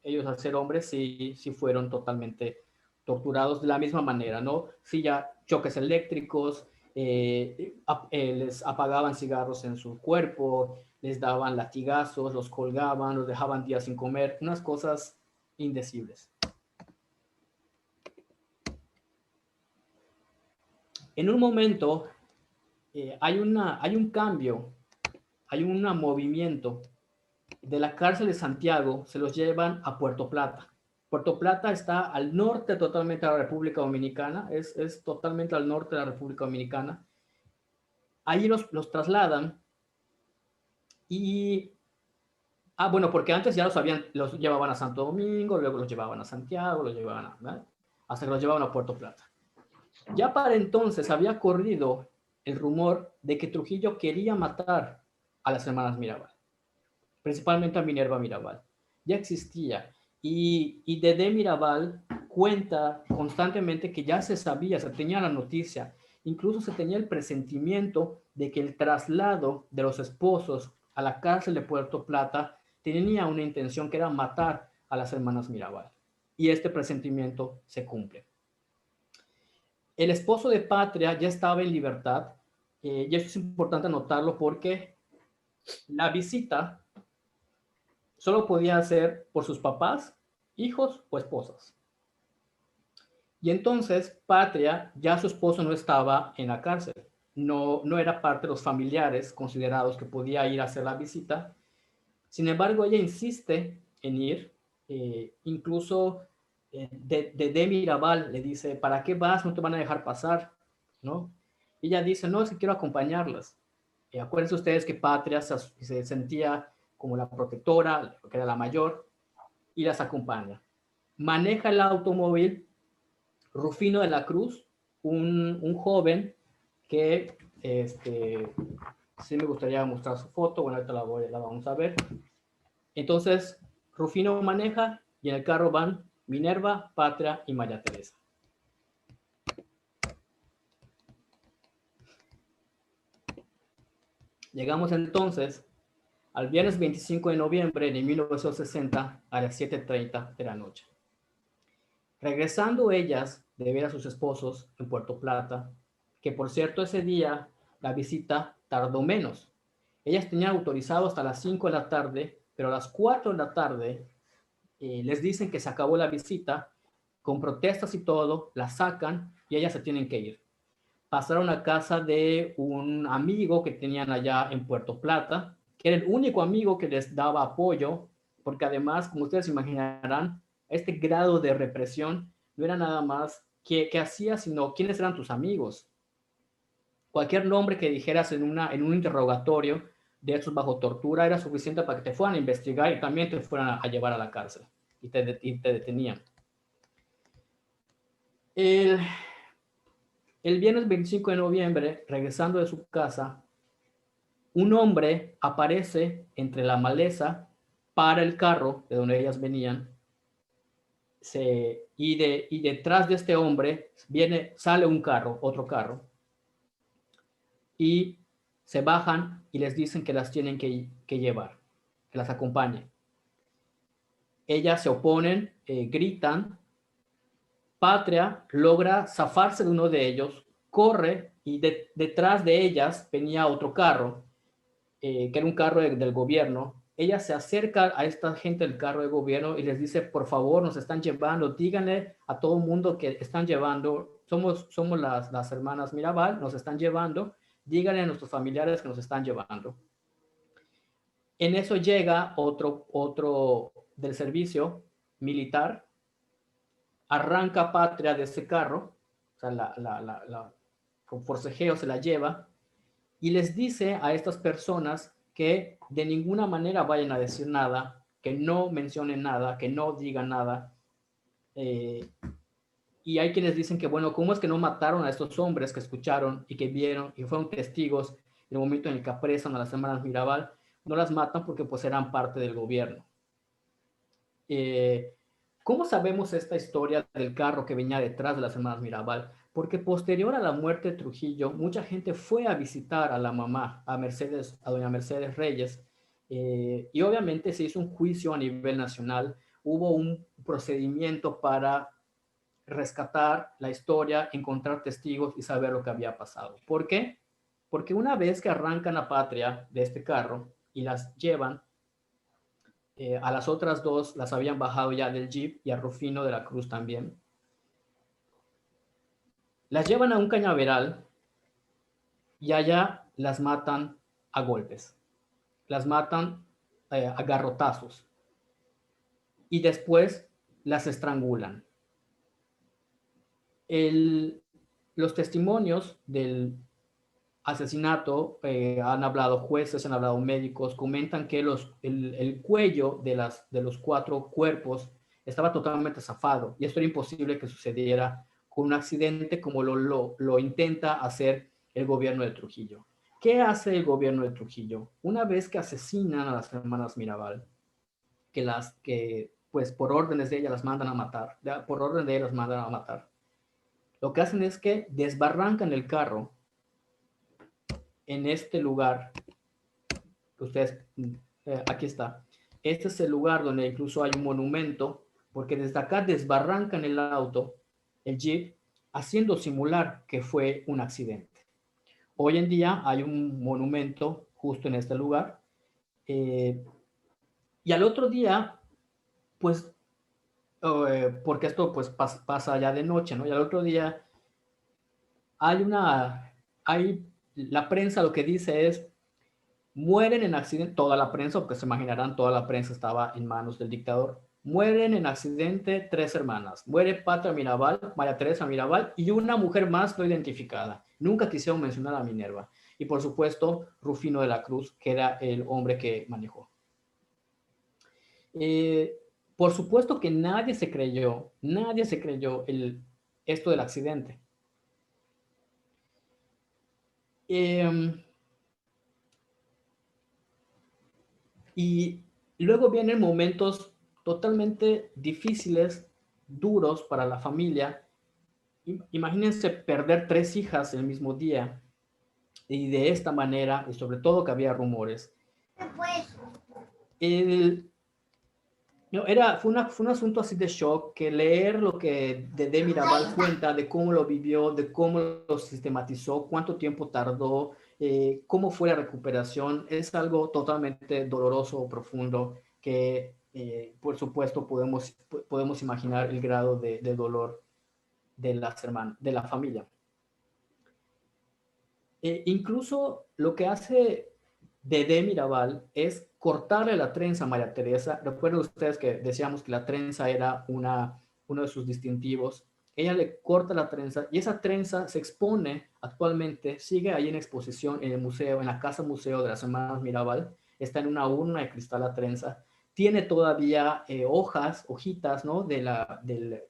[SPEAKER 2] Ellos, al ser hombres, sí fueron totalmente torturados de la misma manera, ¿no? Sí, ya choques eléctricos, les apagaban cigarros en su cuerpo, les daban latigazos, los colgaban, los dejaban días sin comer, unas cosas indecibles. En un momento hay un cambio, hay un movimiento. De la cárcel de Santiago se los llevan a Puerto Plata. Puerto Plata está al norte totalmente de la República Dominicana, es totalmente al norte de la República Dominicana. Ahí los trasladan y... bueno, porque antes ya los llevaban a Santo Domingo, luego los llevaban a Santiago, hasta que los llevaban a Puerto Plata. Ya para entonces había corrido el rumor de que Trujillo quería matar a las hermanas Mirabal, principalmente a Minerva Mirabal. Ya existía. Y Dedé Mirabal cuenta constantemente que ya se sabía, se tenía la noticia, incluso se tenía el presentimiento de que el traslado de los esposos a la cárcel de Puerto Plata tenía una intención que era matar a las hermanas Mirabal. Y este presentimiento se cumple. El esposo de Patria ya estaba en libertad, y esto es importante anotarlo porque la visita solo podía hacer por sus papás, hijos o esposas. Y entonces Patria, ya su esposo no estaba en la cárcel, no era parte de los familiares considerados que podía ir a hacer la visita. Sin embargo, ella insiste en ir, incluso de Mirabal le dice, ¿para qué vas? No te van a dejar pasar, ¿no? Y ella dice, no, es que quiero acompañarlas. Acuérdense ustedes que Patria se sentía como la protectora, que era la mayor, y las acompaña. Maneja el automóvil Rufino de la Cruz, un joven que sí me gustaría mostrar su foto. Bueno, ahorita la vamos a ver. Entonces, Rufino maneja y en el carro van Minerva, Patria y María Teresa. Llegamos entonces al viernes 25 de noviembre de 1960 a las 7:30 de la noche. Regresando ellas de ver a sus esposos en Puerto Plata, que por cierto ese día la visita tardó menos. Ellas tenían autorizado hasta las 5 de la tarde, pero a las 4 de la tarde les dicen que se acabó la visita, con protestas y todo, la sacan y ellas se tienen que ir. Pasaron a casa de un amigo que tenían allá en Puerto Plata, que era el único amigo que les daba apoyo, porque además, como ustedes imaginarán, este grado de represión no era nada más qué hacías, sino quiénes eran tus amigos. Cualquier nombre que dijeras en un interrogatorio de estos bajo tortura era suficiente para que te fueran a investigar y también te fueran a llevar a la cárcel y te detenían. El viernes 25 de noviembre, regresando de su casa, un hombre aparece entre la maleza, para el carro de donde ellas venían, y detrás de este hombre sale un carro, otro carro, y se bajan y les dicen que las tienen que llevar, que las acompañen. Ellas se oponen, gritan. Patria logra zafarse de uno de ellos, corre y detrás de ellas venía otro carro, que era un carro del gobierno. Ella se acerca a esta gente del carro de gobierno y les dice, por favor, nos están llevando, díganle a todo el mundo que están llevando, somos las hermanas Mirabal, nos están llevando, díganle a nuestros familiares que nos están llevando. En eso llega otro del servicio militar, arranca Patria de ese carro, o sea, con forcejeo se la lleva, y les dice a estas personas que de ninguna manera vayan a decir nada, que no mencionen nada, que no digan nada. Y hay quienes dicen que, bueno, ¿cómo es que no mataron a estos hombres que escucharon y que vieron y fueron testigos en el momento en el que apresan a las hermanas Mirabal? No las matan porque pues eran parte del gobierno. ¿Cómo sabemos esta historia del carro que venía detrás de las hermanas Mirabal? Porque posterior a la muerte de Trujillo, mucha gente fue a visitar a la mamá, a doña Mercedes Reyes, y obviamente se hizo un juicio a nivel nacional. Hubo un procedimiento para rescatar la historia, encontrar testigos y saber lo que había pasado. ¿Por qué? Porque una vez que arrancan a Patria de este carro y las llevan, a las otras dos las habían bajado ya del jeep y a Rufino de la Cruz también. Las llevan a un cañaveral y allá las matan a golpes. Las matan a garrotazos. Y después las estrangulan. Los testimonios del asesinato, han hablado jueces, han hablado médicos, comentan que el cuello de los 4 cuerpos estaba totalmente zafado y esto era imposible que sucediera con un accidente como lo intenta hacer el gobierno de Trujillo. ¿Qué hace el gobierno de Trujillo? Una vez que asesinan a las hermanas Mirabal, que pues por órdenes de ellas las mandan a matar, lo que hacen es que desbarrancan el carro en este lugar que ustedes, aquí está, este es el lugar donde incluso hay un monumento, porque desde acá desbarrancan el auto, el Jeep, haciendo simular que fue un accidente. Hoy en día hay un monumento justo en este lugar, y al otro día, pues, porque esto pues pasa ya de noche, ¿no? Y al otro día la prensa lo que dice es, mueren en accidente, toda la prensa, porque se imaginarán, toda la prensa estaba en manos del dictador, mueren en accidente 3 hermanas, muere Patria Mirabal, María Teresa Mirabal y una mujer más no identificada. Nunca quisieron mencionar a Minerva. Y por supuesto, Rufino de la Cruz, que era el hombre que manejó. Por supuesto que nadie se creyó esto del accidente. Y luego vienen momentos totalmente difíciles, duros para la familia. Imagínense perder 3 hijas el mismo día y de esta manera, y sobre todo que había rumores. Fue un asunto así de shock, que leer lo que Dedé Mirabal cuenta de cómo lo vivió, de cómo lo sistematizó, cuánto tiempo tardó, cómo fue la recuperación, es algo totalmente doloroso, profundo, que por supuesto podemos imaginar el grado de dolor de la familia. Incluso lo que hace Dedé Mirabal es cortarle la trenza a María Teresa. Recuerden ustedes que decíamos que la trenza era uno de sus distintivos. Ella le corta la trenza y esa trenza se expone actualmente, sigue ahí en exposición en el museo, en la casa museo de las hermanas Mirabal. Está en una urna de cristal la trenza. Tiene todavía hojitas, ¿no? del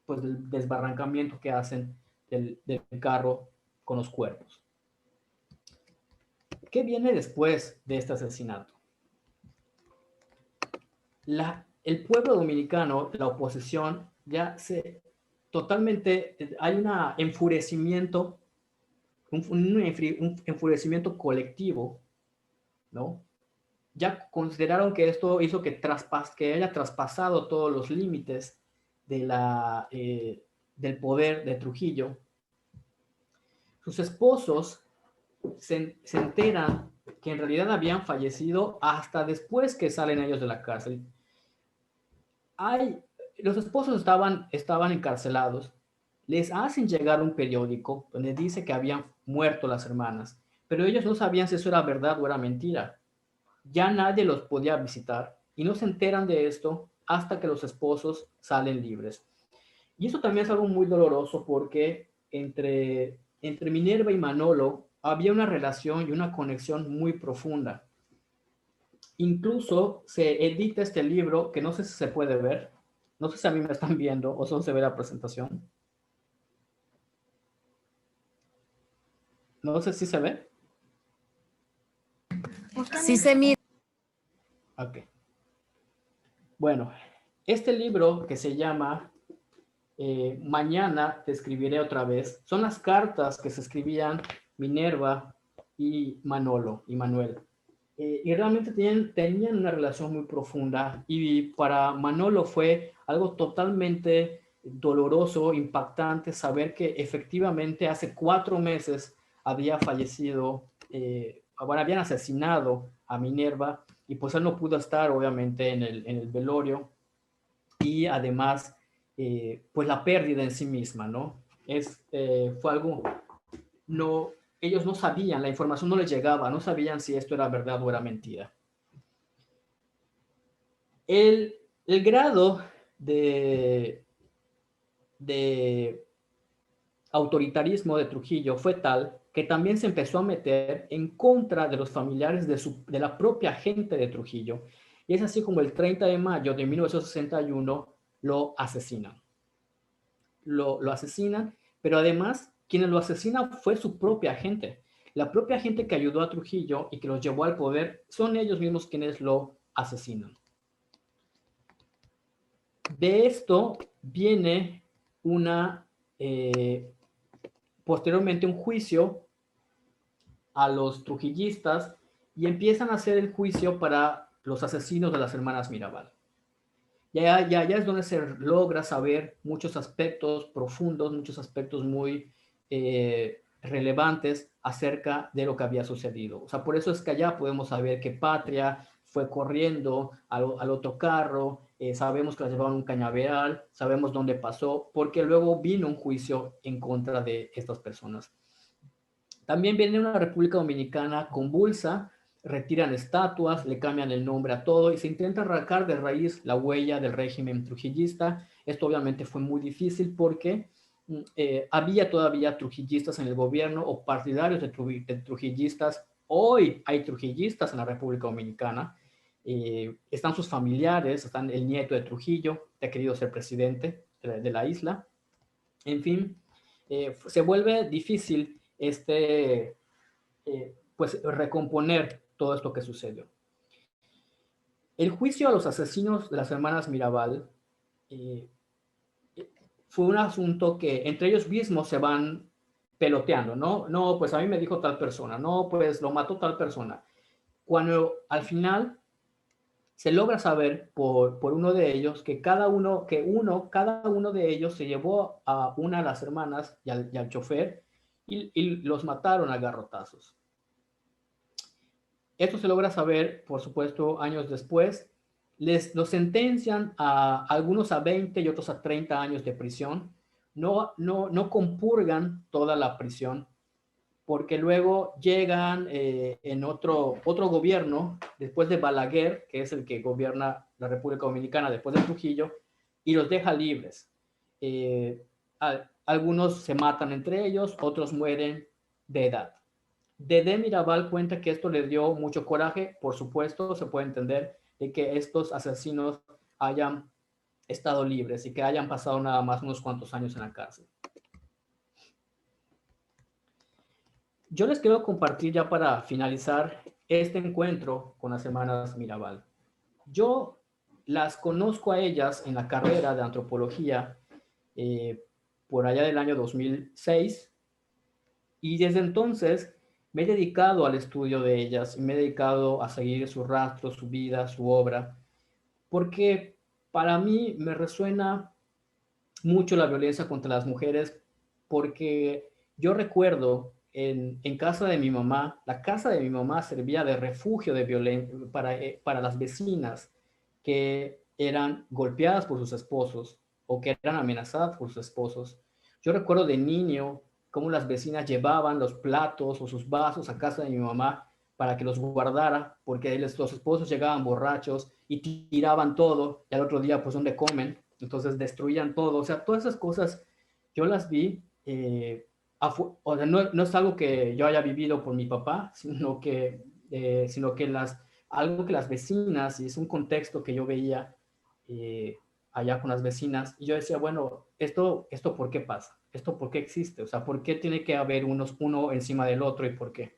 [SPEAKER 2] desbarrancamiento que hacen del carro con los cuerpos. ¿Qué viene después de este asesinato? El pueblo dominicano, la oposición, hay un enfurecimiento, un enfurecimiento colectivo, ¿no? Ya consideraron que esto hizo que haya traspasado todos los límites del poder de Trujillo. Sus esposos se enteran que en realidad habían fallecido hasta después que salen ellos de la cárcel. Los esposos estaban encarcelados, les hacen llegar un periódico donde dice que habían muerto las hermanas, pero ellos no sabían si eso era verdad o era mentira. Ya nadie los podía visitar y no se enteran de esto hasta que los esposos salen libres. Y eso también es algo muy doloroso porque entre Minerva y Manolo había una relación y una conexión muy profunda. Incluso se edita este libro, que no sé si se puede ver, no sé si a mí me están viendo o solo se ve la presentación. No sé si se ve.
[SPEAKER 4] Sí se mira.
[SPEAKER 2] Ok. Bueno, este libro que se llama Mañana te escribiré otra vez, son las cartas que se escribían Minerva y Manolo y Manuel. Y realmente tenían una relación muy profunda y para Manolo fue algo totalmente doloroso, impactante saber que efectivamente hace 4 meses había fallecido, habían asesinado a Minerva y pues él no pudo estar obviamente en el velorio y además pues la pérdida en sí misma, ¿no? Fue algo, ellos no sabían, la información no les llegaba, no sabían si esto era verdad o era mentira. El grado de autoritarismo de Trujillo fue tal que también se empezó a meter en contra de los familiares de la propia gente de Trujillo. Y es así como el 30 de mayo de 1961 lo asesinan. Lo asesinan, pero además quienes lo asesinan fue su propia gente. La propia gente que ayudó a Trujillo y que los llevó al poder son ellos mismos quienes lo asesinan. De esto viene posteriormente un juicio a los trujillistas y empiezan a hacer el juicio para los asesinos de las hermanas Mirabal. Ya es donde se logra saber muchos aspectos profundos, muchos aspectos muy relevantes acerca de lo que había sucedido. O sea, por eso es que allá podemos saber que Patria fue corriendo al otro carro, sabemos que la llevaban un cañaveral, sabemos dónde pasó, porque luego vino un juicio en contra de estas personas. También viene una República Dominicana convulsa, retiran estatuas, le cambian el nombre a todo y se intenta arrancar de raíz la huella del régimen trujillista. Esto obviamente fue muy difícil porque había todavía trujillistas en el gobierno o partidarios de trujillistas. Hoy hay trujillistas en la República Dominicana. Están sus familiares, están el nieto de Trujillo, que ha querido ser presidente de la isla. En fin, se vuelve difícil pues recomponer todo esto que sucedió. El juicio a los asesinos de las hermanas Mirabal fue un asunto que entre ellos mismos se van peloteando, ¿no? No, pues a mí me dijo tal persona, no, pues lo mató tal persona. Cuando al final se logra saber por uno de ellos que cada uno de ellos se llevó a una de las hermanas y al chofer y los mataron a garrotazos. Esto se logra saber, por supuesto, años después. Los sentencian a algunos a 20 y otros a 30 años de prisión. No compurgan toda la prisión, porque luego llegan en otro gobierno, después de Balaguer, que es el que gobierna la República Dominicana después de Trujillo, y los deja libres. Algunos se matan entre ellos, otros mueren de edad. Dedé Mirabal cuenta que esto le dio mucho coraje, por supuesto, se puede entender, de que estos asesinos hayan estado libres y que hayan pasado nada más unos cuantos años en la cárcel. Yo les quiero compartir ya para finalizar este encuentro con las hermanas Mirabal. Yo las conozco a ellas en la carrera de antropología por allá del año 2006 y desde entonces me he dedicado al estudio de ellas y me he dedicado a seguir su rastro, su vida, su obra, porque para mí me resuena mucho la violencia contra las mujeres, porque yo recuerdo en casa de mi mamá, la casa de mi mamá servía de refugio de violencia para las vecinas que eran golpeadas por sus esposos o que eran amenazadas por sus esposos. Yo recuerdo de niño cómo las vecinas llevaban los platos o sus vasos a casa de mi mamá para que los guardara, porque los esposos llegaban borrachos y tiraban todo, y al otro día, pues, ¿dónde comen? Entonces destruían todo. O sea, todas esas cosas yo las vi, o sea, no es algo que yo haya vivido por mi papá, sino que algo que las vecinas, y es un contexto que yo veía allá con las vecinas, y yo decía, bueno, ¿esto por qué pasa? ¿Esto por qué existe? O sea, ¿por qué tiene que haber uno encima del otro y por qué?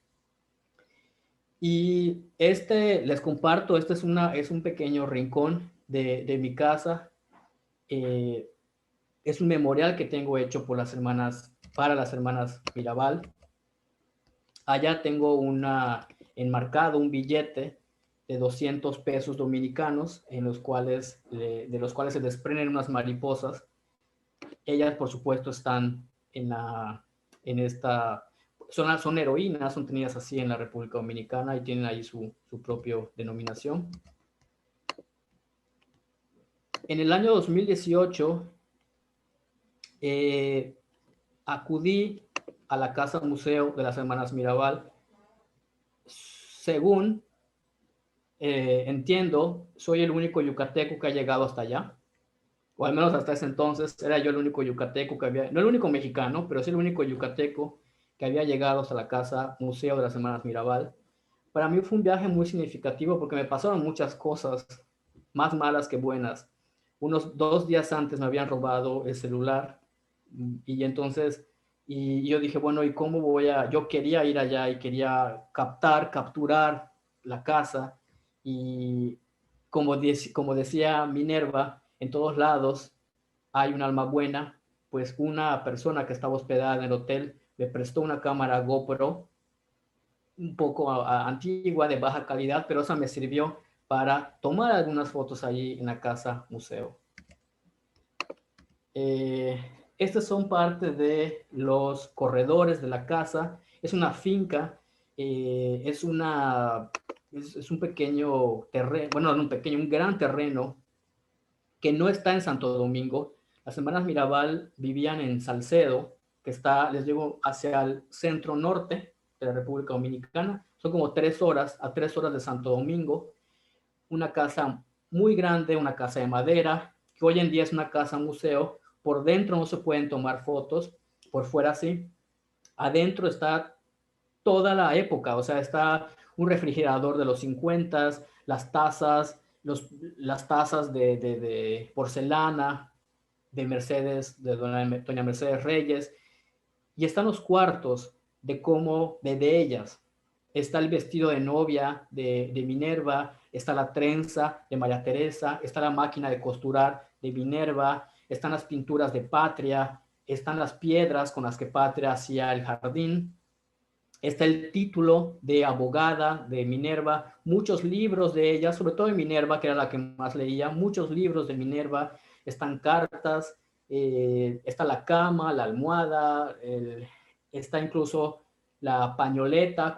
[SPEAKER 2] Y les comparto, es un pequeño rincón de mi casa. Es un memorial que tengo hecho para las hermanas Mirabal. Allá tengo enmarcado un billete de 200 pesos dominicanos de los cuales se desprenden unas mariposas. Ellas, por supuesto, están son heroínas, son tenidas así en la República Dominicana y tienen ahí su propia denominación. En el año 2018 acudí a la Casa Museo de las Hermanas Mirabal. Según entiendo, soy el único yucateco que ha llegado hasta allá, o al menos hasta ese entonces era yo el único yucateco no el único mexicano, pero sí el único yucateco que había llegado hasta la Casa Museo de las Hermanas Mirabal. Para mí fue un viaje muy significativo porque me pasaron muchas cosas, más malas que buenas. Unos 2 días antes me habían robado el celular y entonces yo dije, bueno, ¿y cómo yo quería ir allá y quería capturar la casa, y como decía Minerva, en todos lados hay un alma buena. Pues una persona que estaba hospedada en el hotel me prestó una cámara GoPro un poco antigua, de baja calidad, pero esa me sirvió para tomar algunas fotos allí en la casa museo. Estos son parte de los corredores de la casa. Es una finca, es un pequeño terreno, bueno, no un pequeño, un gran terreno que no está en Santo Domingo. Las hermanas Mirabal vivían en Salcedo, que está, les digo, hacia el centro norte de la República Dominicana. Son como 3 horas, a 3 horas de Santo Domingo. Una casa muy grande, una casa de madera, que hoy en día es una casa museo. Por dentro no se pueden tomar fotos, por fuera sí. Adentro está toda la época, o sea, está un refrigerador de los 50, las tazas, las tazas de porcelana de Mercedes, de doña Mercedes Reyes, y están los cuartos de ellas. Está el vestido de novia de Minerva, está la trenza de María Teresa, está la máquina de costurar de Minerva, están las pinturas de Patria, están las piedras con las que Patria hacía el jardín, está el título de abogada de Minerva, muchos libros de ella, sobre todo de Minerva, que era la que más leía, muchos libros de Minerva, están cartas, está la cama, la almohada, está incluso la pañoleta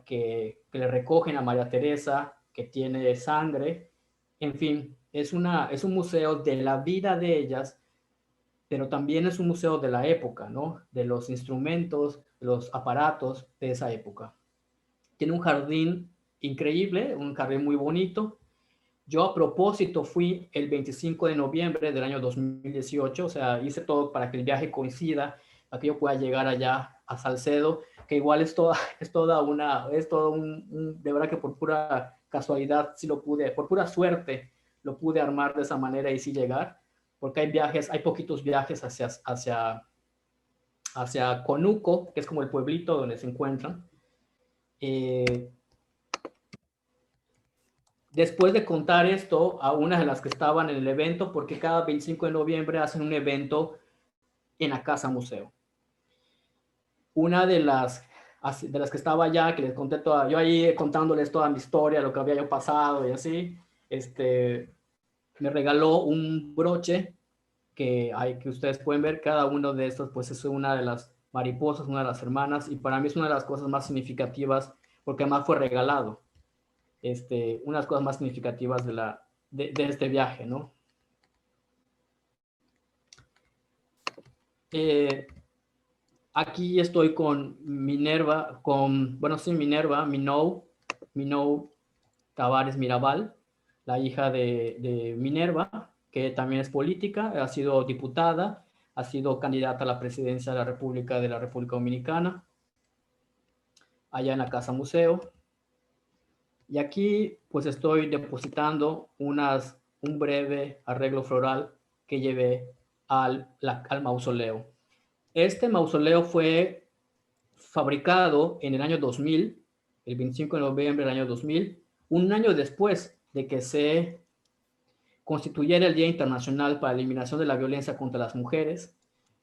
[SPEAKER 2] que le recogen a María Teresa, que tiene sangre. En fin, es un museo de la vida de ellas, pero también es un museo de la época, ¿no? De los instrumentos, de los aparatos de esa época. Tiene un jardín increíble, un jardín muy bonito. Yo a propósito fui el 25 de noviembre del año 2018, o sea, hice todo para que el viaje coincida, para que yo pueda llegar allá a Salcedo, que igual es todo de verdad que por pura casualidad sí lo pude, por pura suerte lo pude armar de esa manera y sí llegar, porque hay poquitos viajes hacia Conuco, que es como el pueblito donde se encuentran. Después de contar esto a una de las que estaban en el evento, porque cada 25 de noviembre hacen un evento en la Casa Museo. Una de las que estaba allá, que les conté toda, yo ahí contándoles toda mi historia, lo que había yo pasado y así, me regaló un broche que ustedes pueden ver. Cada uno de estos pues es una de las mariposas, una de las hermanas, y para mí es una de las cosas más significativas, porque además fue regalado. Una de las cosas más significativas de este viaje, ¿no? Aquí estoy con Minerva, Minou Tavares Mirabal, la hija de Minerva, que también es política, ha sido diputada, ha sido candidata a la presidencia de la República Dominicana, allá en la Casa Museo. Y aquí pues estoy depositando un breve arreglo floral que llevé al mausoleo. Este mausoleo fue fabricado en el año 2000, el 25 de noviembre del año 2000, un año después de que se constituyera el Día Internacional para la Eliminación de la Violencia contra las Mujeres.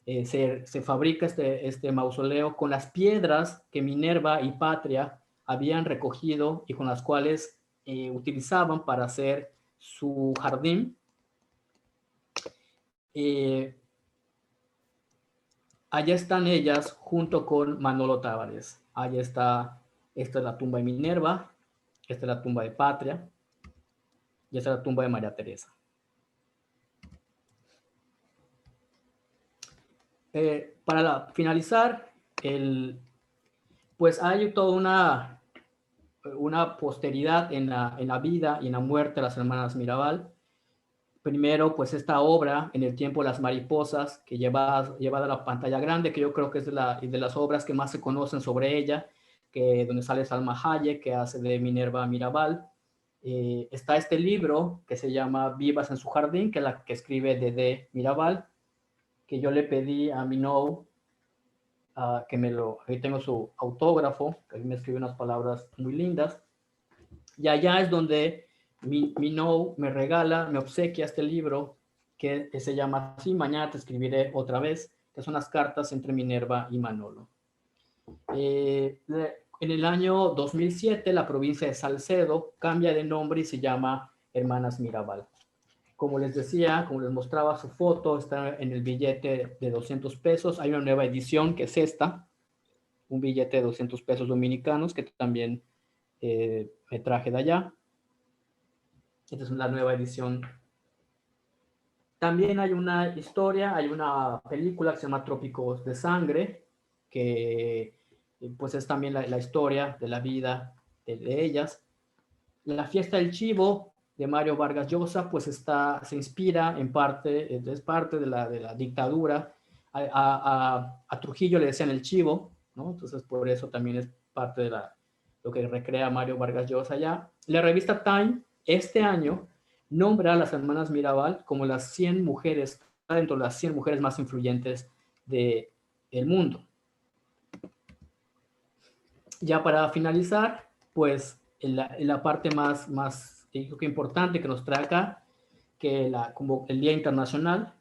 [SPEAKER 2] Se fabrica este mausoleo con las piedras que Minerva y Patria habían recogido y con las cuales utilizaban para hacer su jardín. Allá están ellas junto con Manolo Tavares. Allá esta es la tumba de Minerva, esta es la tumba de Patria y esta es la tumba de María Teresa. Para finalizar, pues hay toda una posteridad en la vida y en la muerte de las hermanas Mirabal. Primero, pues esta obra, En el tiempo de las mariposas, que llevada a la pantalla grande, que yo creo que es de las obras que más se conocen sobre ella, donde sale Salma Hayek, que hace de Minerva Mirabal. Está este libro que se llama Vivas en su jardín, que es la que escribe Dedé Mirabal, que yo le pedí a Minou, ahí tengo su autógrafo, que me escribe unas palabras muy lindas. Y allá es donde Minou me regala, me obsequia este libro que se llama así, Mañana te escribiré otra vez, que son las cartas entre Minerva y Manolo. En el año 2007, la provincia de Salcedo cambia de nombre y se llama Hermanas Mirabal. Como les decía, como les mostraba su foto, está en el billete de 200 pesos. Hay una nueva edición que es esta, un billete de 200 pesos dominicanos que también me traje de allá. Esta es la nueva edición. También hay una historia, hay una película que se llama Trópicos de Sangre, que pues es también la historia de la vida de ellas. La fiesta del chivo de Mario Vargas Llosa pues se inspira en parte, es parte de la dictadura. A Trujillo le decían el chivo, ¿no? Entonces por eso también es parte de lo que recrea Mario Vargas Llosa allá. La revista Time este año nombra a las hermanas Mirabal como las 100 mujeres, dentro de las 100 mujeres más influyentes del mundo. Ya para finalizar, pues en la parte más creo que importante que nos trae acá, que como el Día Internacional,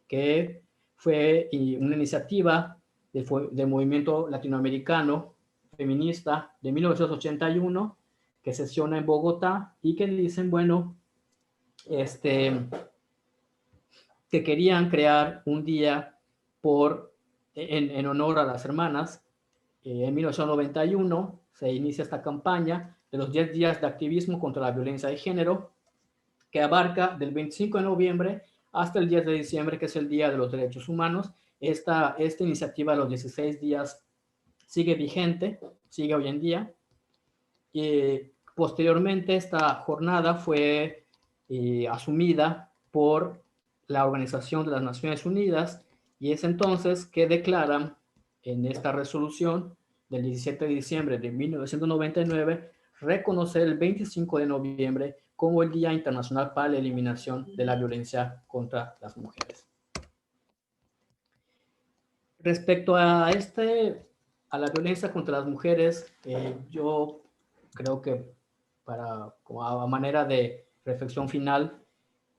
[SPEAKER 2] que fue una iniciativa del movimiento latinoamericano feminista de 1981, que sesiona en Bogotá y que dicen, bueno, que querían crear un día en honor a las hermanas. En 1991 se inicia esta campaña de los 10 días de activismo contra la violencia de género, que abarca del 25 de noviembre hasta el 10 de diciembre, que es el Día de los Derechos Humanos. Esta iniciativa de los 16 días sigue vigente, sigue hoy en día. Posteriormente, esta jornada fue asumida por la Organización de las Naciones Unidas y es entonces que declaran en esta resolución del 17 de diciembre de 1999 reconocer el 25 de noviembre como el Día Internacional para la Eliminación de la Violencia contra las Mujeres. Respecto a la violencia contra las mujeres, yo creo que como a manera de reflexión final,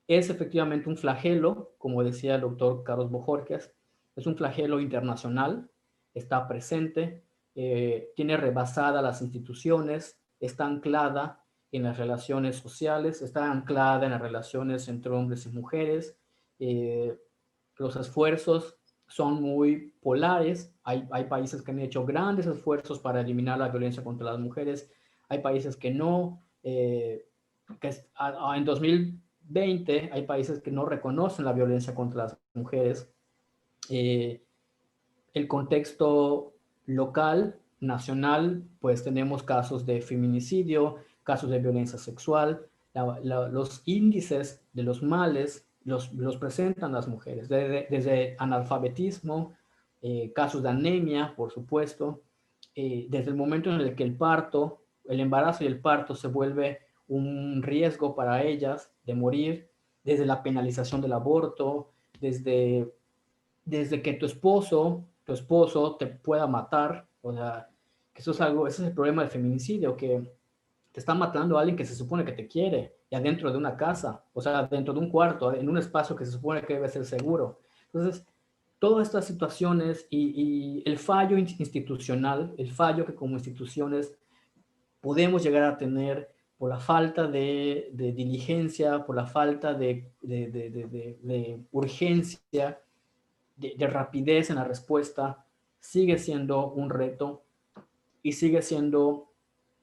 [SPEAKER 2] es efectivamente un flagelo, como decía el doctor Carlos Bojorquez, es un flagelo internacional, está presente, tiene rebasadas las instituciones, está anclada en las relaciones sociales, está anclada en las relaciones entre hombres y mujeres, los esfuerzos son muy polares, hay países que han hecho grandes esfuerzos para eliminar la violencia contra las mujeres, hay países que no, en 2020 hay países que no reconocen la violencia contra las mujeres. El contexto local, nacional, pues tenemos casos de feminicidio, casos de violencia sexual, los índices de los males los presentan las mujeres, desde analfabetismo, casos de anemia, por supuesto, desde el momento en el que el embarazo y el parto se vuelve un riesgo para ellas de morir, desde la penalización del aborto, desde que tu esposo te pueda matar, o sea, que ese es el problema del feminicidio, que te está matando a alguien que se supone que te quiere, y adentro de una casa, o sea, dentro de un cuarto, en un espacio que se supone que debe ser seguro. Entonces, todas estas situaciones y el fallo institucional, el fallo que como instituciones podemos llegar a tener por la falta de diligencia, por la falta de urgencia, de rapidez en la respuesta, sigue siendo un reto y sigue siendo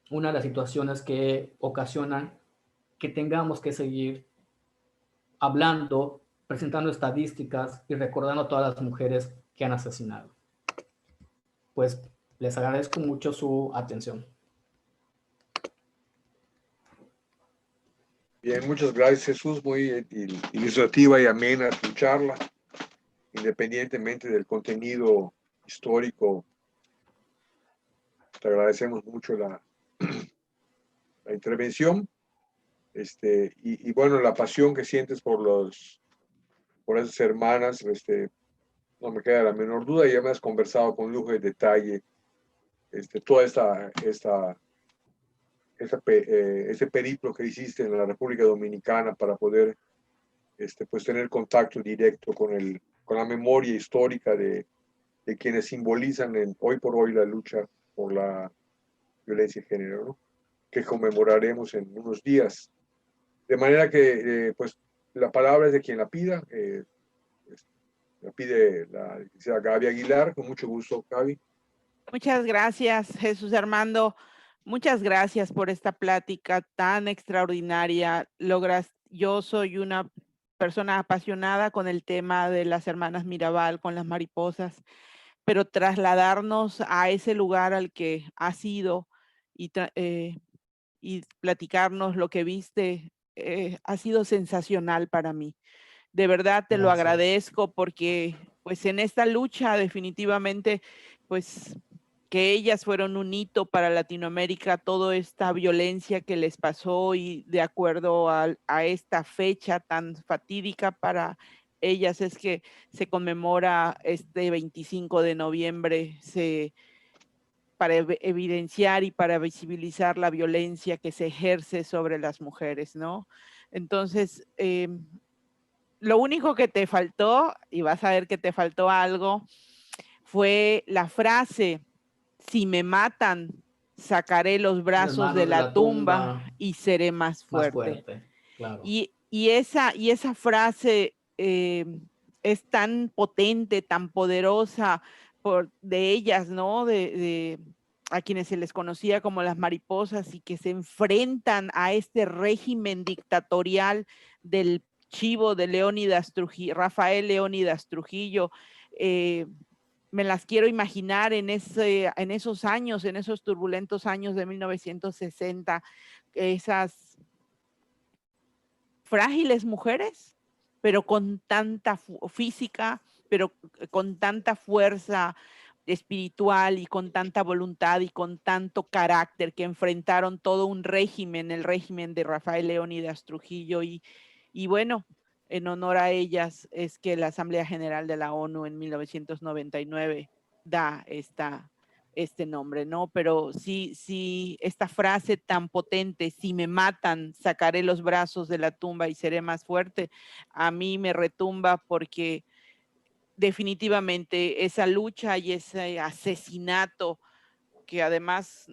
[SPEAKER 2] una de las situaciones que ocasionan que tengamos que seguir hablando, presentando estadísticas y recordando a todas las mujeres que han asesinado. Pues les agradezco mucho su atención.
[SPEAKER 1] Bien, muchas gracias, Jesús. Muy ilustrativa y amena tu charla, independientemente del contenido histórico. Te agradecemos mucho la intervención. Y bueno, la pasión que sientes por esas hermanas, no me queda la menor duda. Ya me has conversado con lujo de detalle toda ese periplo que hiciste en la República Dominicana para poder pues tener contacto directo con la memoria histórica de quienes simbolizan hoy por hoy la lucha por la violencia de género, ¿no? Que conmemoraremos en unos días. De manera que, pues, la palabra es de quien la pida. La pide la licenciada Gaby Aguilar. Con mucho gusto, Gaby.
[SPEAKER 4] Muchas gracias, Jesús Armando. Muchas gracias por esta plática tan extraordinaria. Yo soy una persona apasionada con el tema de las hermanas Mirabal, con las mariposas, pero trasladarnos a ese lugar al que has ido y platicarnos lo que viste ha sido sensacional para mí. De verdad te lo agradezco porque pues en esta lucha definitivamente pues que ellas fueron un hito para Latinoamérica, toda esta violencia que les pasó y de acuerdo a esta fecha tan fatídica para ellas es que se conmemora este 25 de noviembre para evidenciar y para visibilizar la violencia que se ejerce sobre las mujeres, ¿no? Entonces, lo único que te faltó, y vas a ver que te faltó algo, fue la frase, si me matan, sacaré los brazos de la tumba y seré más fuerte.
[SPEAKER 2] Claro.
[SPEAKER 4] Y esa frase es tan potente, tan poderosa de ellas, ¿no? A quienes se les conocía como las mariposas y que se enfrentan a este régimen dictatorial del chivo de Leónidas Trujillo, Rafael Leónidas Trujillo. Me las quiero imaginar en esos años, en esos turbulentos años de 1960, esas frágiles mujeres, pero con tanta física, pero con tanta fuerza espiritual y con tanta voluntad y con tanto carácter que enfrentaron todo un régimen, el régimen de Rafael Leónidas Trujillo y bueno, en honor a ellas es que la Asamblea General de la ONU en 1999 da este nombre, ¿no? Pero sí, esta frase tan potente, si me matan, sacaré los brazos de la tumba y seré más fuerte, a mí me retumba porque definitivamente esa lucha y ese asesinato que además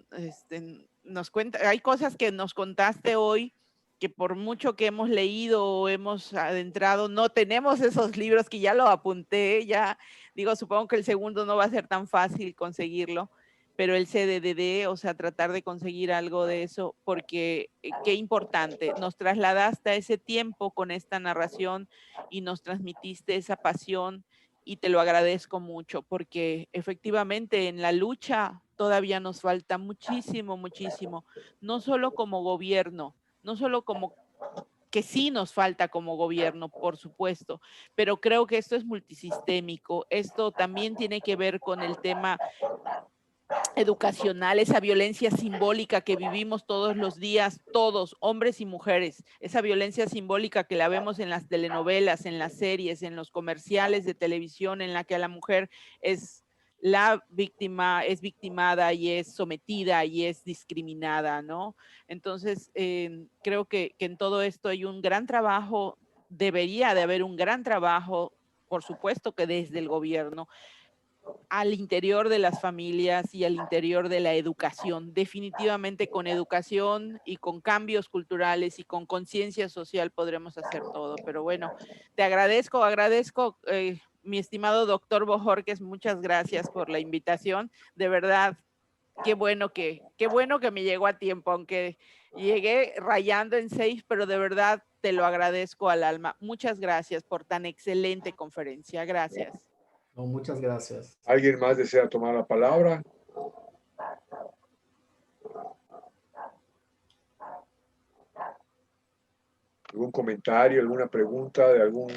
[SPEAKER 4] nos cuenta, hay cosas que nos contaste hoy que por mucho que hemos leído o hemos adentrado, no tenemos esos libros que ya lo apunté, ya digo, supongo que el segundo no va a ser tan fácil conseguirlo, pero el CDDD, o sea, tratar de conseguir algo de eso, porque qué importante, nos trasladaste a ese tiempo con esta narración y nos transmitiste esa pasión y te lo agradezco mucho porque efectivamente en la lucha todavía nos falta muchísimo, muchísimo, no solo como gobierno, no solo como que sí nos falta como gobierno, por supuesto, pero creo que esto es multisistémico, esto también tiene que ver con el tema educacional, esa violencia simbólica que vivimos todos los días, todos, hombres y mujeres, esa violencia simbólica que la vemos en las telenovelas, en las series, en los comerciales de televisión, en la que a la mujer es la víctima, es victimada y es sometida y es discriminada, ¿no? Entonces, creo que en todo esto hay un gran trabajo, debería de haber un gran trabajo, por supuesto que desde el gobierno, al interior de las familias y al interior de la educación. Definitivamente con educación y con cambios culturales y con conciencia social podremos hacer todo. Pero bueno, te agradezco, mi estimado doctor Bojorquez, muchas gracias por la invitación. De verdad, qué bueno que me llegó a tiempo, aunque llegué rayando en 6, pero de verdad te lo agradezco al alma. Muchas gracias por tan excelente conferencia. Gracias.
[SPEAKER 2] No, muchas gracias.
[SPEAKER 1] ¿Alguien más desea tomar la palabra? ¿Algún comentario, alguna pregunta de algún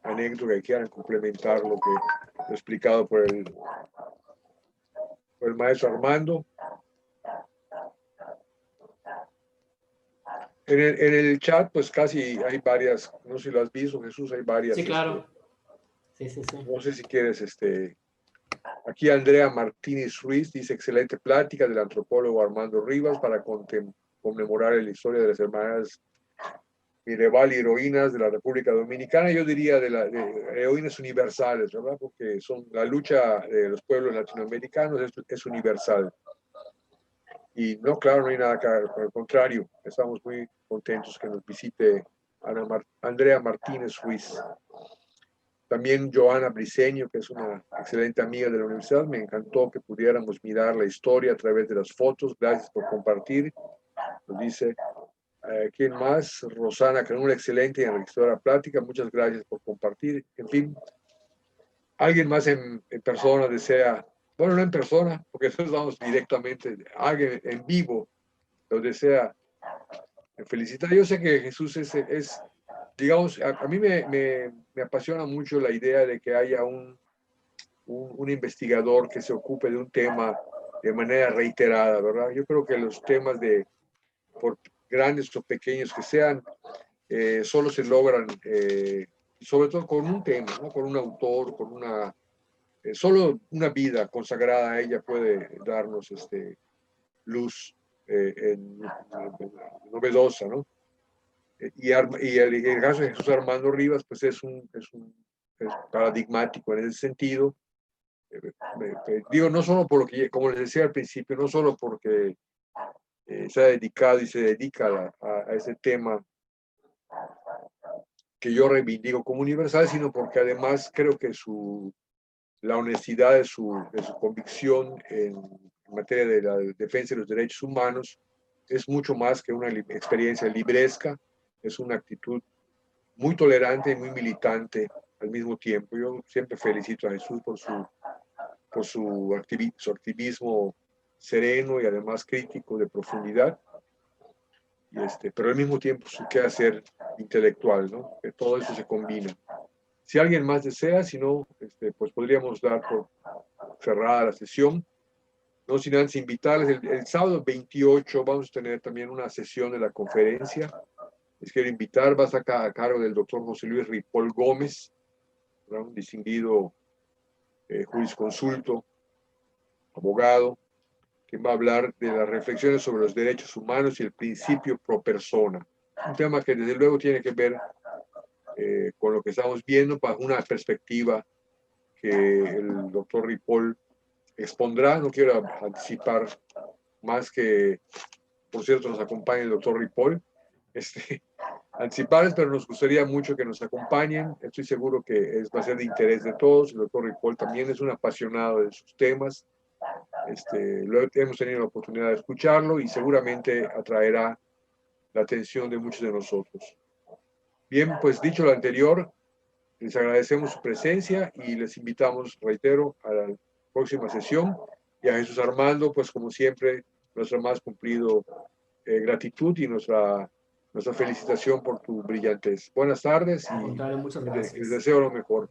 [SPEAKER 1] anécdota que quieran complementar lo que he explicado por el maestro Armando? En el chat, pues casi hay varias, no sé si lo has visto, Jesús, hay varias.
[SPEAKER 2] Sí, claro. Sí.
[SPEAKER 1] No sé si quieres, aquí Andrea Martínez Ruiz dice, excelente plática del antropólogo Armando Rivas para conmemorar la historia de las hermanas Mirabal y heroínas de la República Dominicana. Yo diría de heroínas universales, ¿verdad? Porque son la lucha de los pueblos latinoamericanos es universal. Y no, claro, no hay nada que hacer, por el contrario, estamos muy contentos que nos visite Andrea Martínez Ruiz. También Joana Briceño, que es una excelente amiga de la universidad. Me encantó que pudiéramos mirar la historia a través de las fotos. Gracias por compartir. Nos dice, ¿quién más? Rosana, que es una excelente y enriquecedora plática. Muchas gracias por compartir. En fin, alguien más en persona desea, bueno, no en persona, porque nosotros vamos directamente, alguien en vivo lo desea felicitar. Yo sé que Jesús es digamos, a mí me apasiona mucho la idea de que haya un investigador que se ocupe de un tema de manera reiterada, ¿verdad? Yo creo que los temas por grandes o pequeños que sean, solo se logran, sobre todo con un tema, ¿no? Con un autor, solo una vida consagrada a ella puede darnos luz novedosa, ¿no? Y el caso de Jesús Armando Rivas, pues es paradigmático en ese sentido. Digo, no solo por lo que, como les decía al principio, no solo porque se ha dedicado y se dedica a ese tema que yo reivindico como universal, sino porque además creo que la honestidad de su convicción en materia de la defensa de los derechos humanos es mucho más que una experiencia libresca, es una actitud muy tolerante y muy militante al mismo tiempo. Yo siempre felicito a Jesús por su activismo sereno y además crítico de profundidad, pero al mismo tiempo su quehacer intelectual, ¿no? Que todo eso se combina. Si alguien más desea, si no, pues podríamos dar por cerrada la sesión. No sin antes invitarles, el sábado 28 vamos a tener también una sesión de la conferencia. Les quiero invitar, va a estar a cargo del doctor José Luis Ripoll Gómez, un distinguido jurisconsulto, abogado, que va a hablar de las reflexiones sobre los derechos humanos y el principio pro persona. Un tema que desde luego tiene que ver con lo que estamos viendo bajo una perspectiva que el doctor Ripoll expondrá. No quiero anticipar más que, por cierto, nos acompaña el doctor Ripoll. Anticiparles, pero nos gustaría mucho que nos acompañen. Estoy seguro que va a ser de interés de todos. El doctor Ripoll también es un apasionado de sus temas. Luego hemos tenido la oportunidad de escucharlo y seguramente atraerá la atención de muchos de nosotros. Bien, pues dicho lo anterior, les agradecemos su presencia y les invitamos, reitero, a la próxima sesión. Y a Jesús Armando, pues como siempre, nuestra más cumplido gratitud y nuestra felicitación por tu brillantez. Buenas tardes y
[SPEAKER 2] muchas gracias.
[SPEAKER 1] les deseo lo mejor.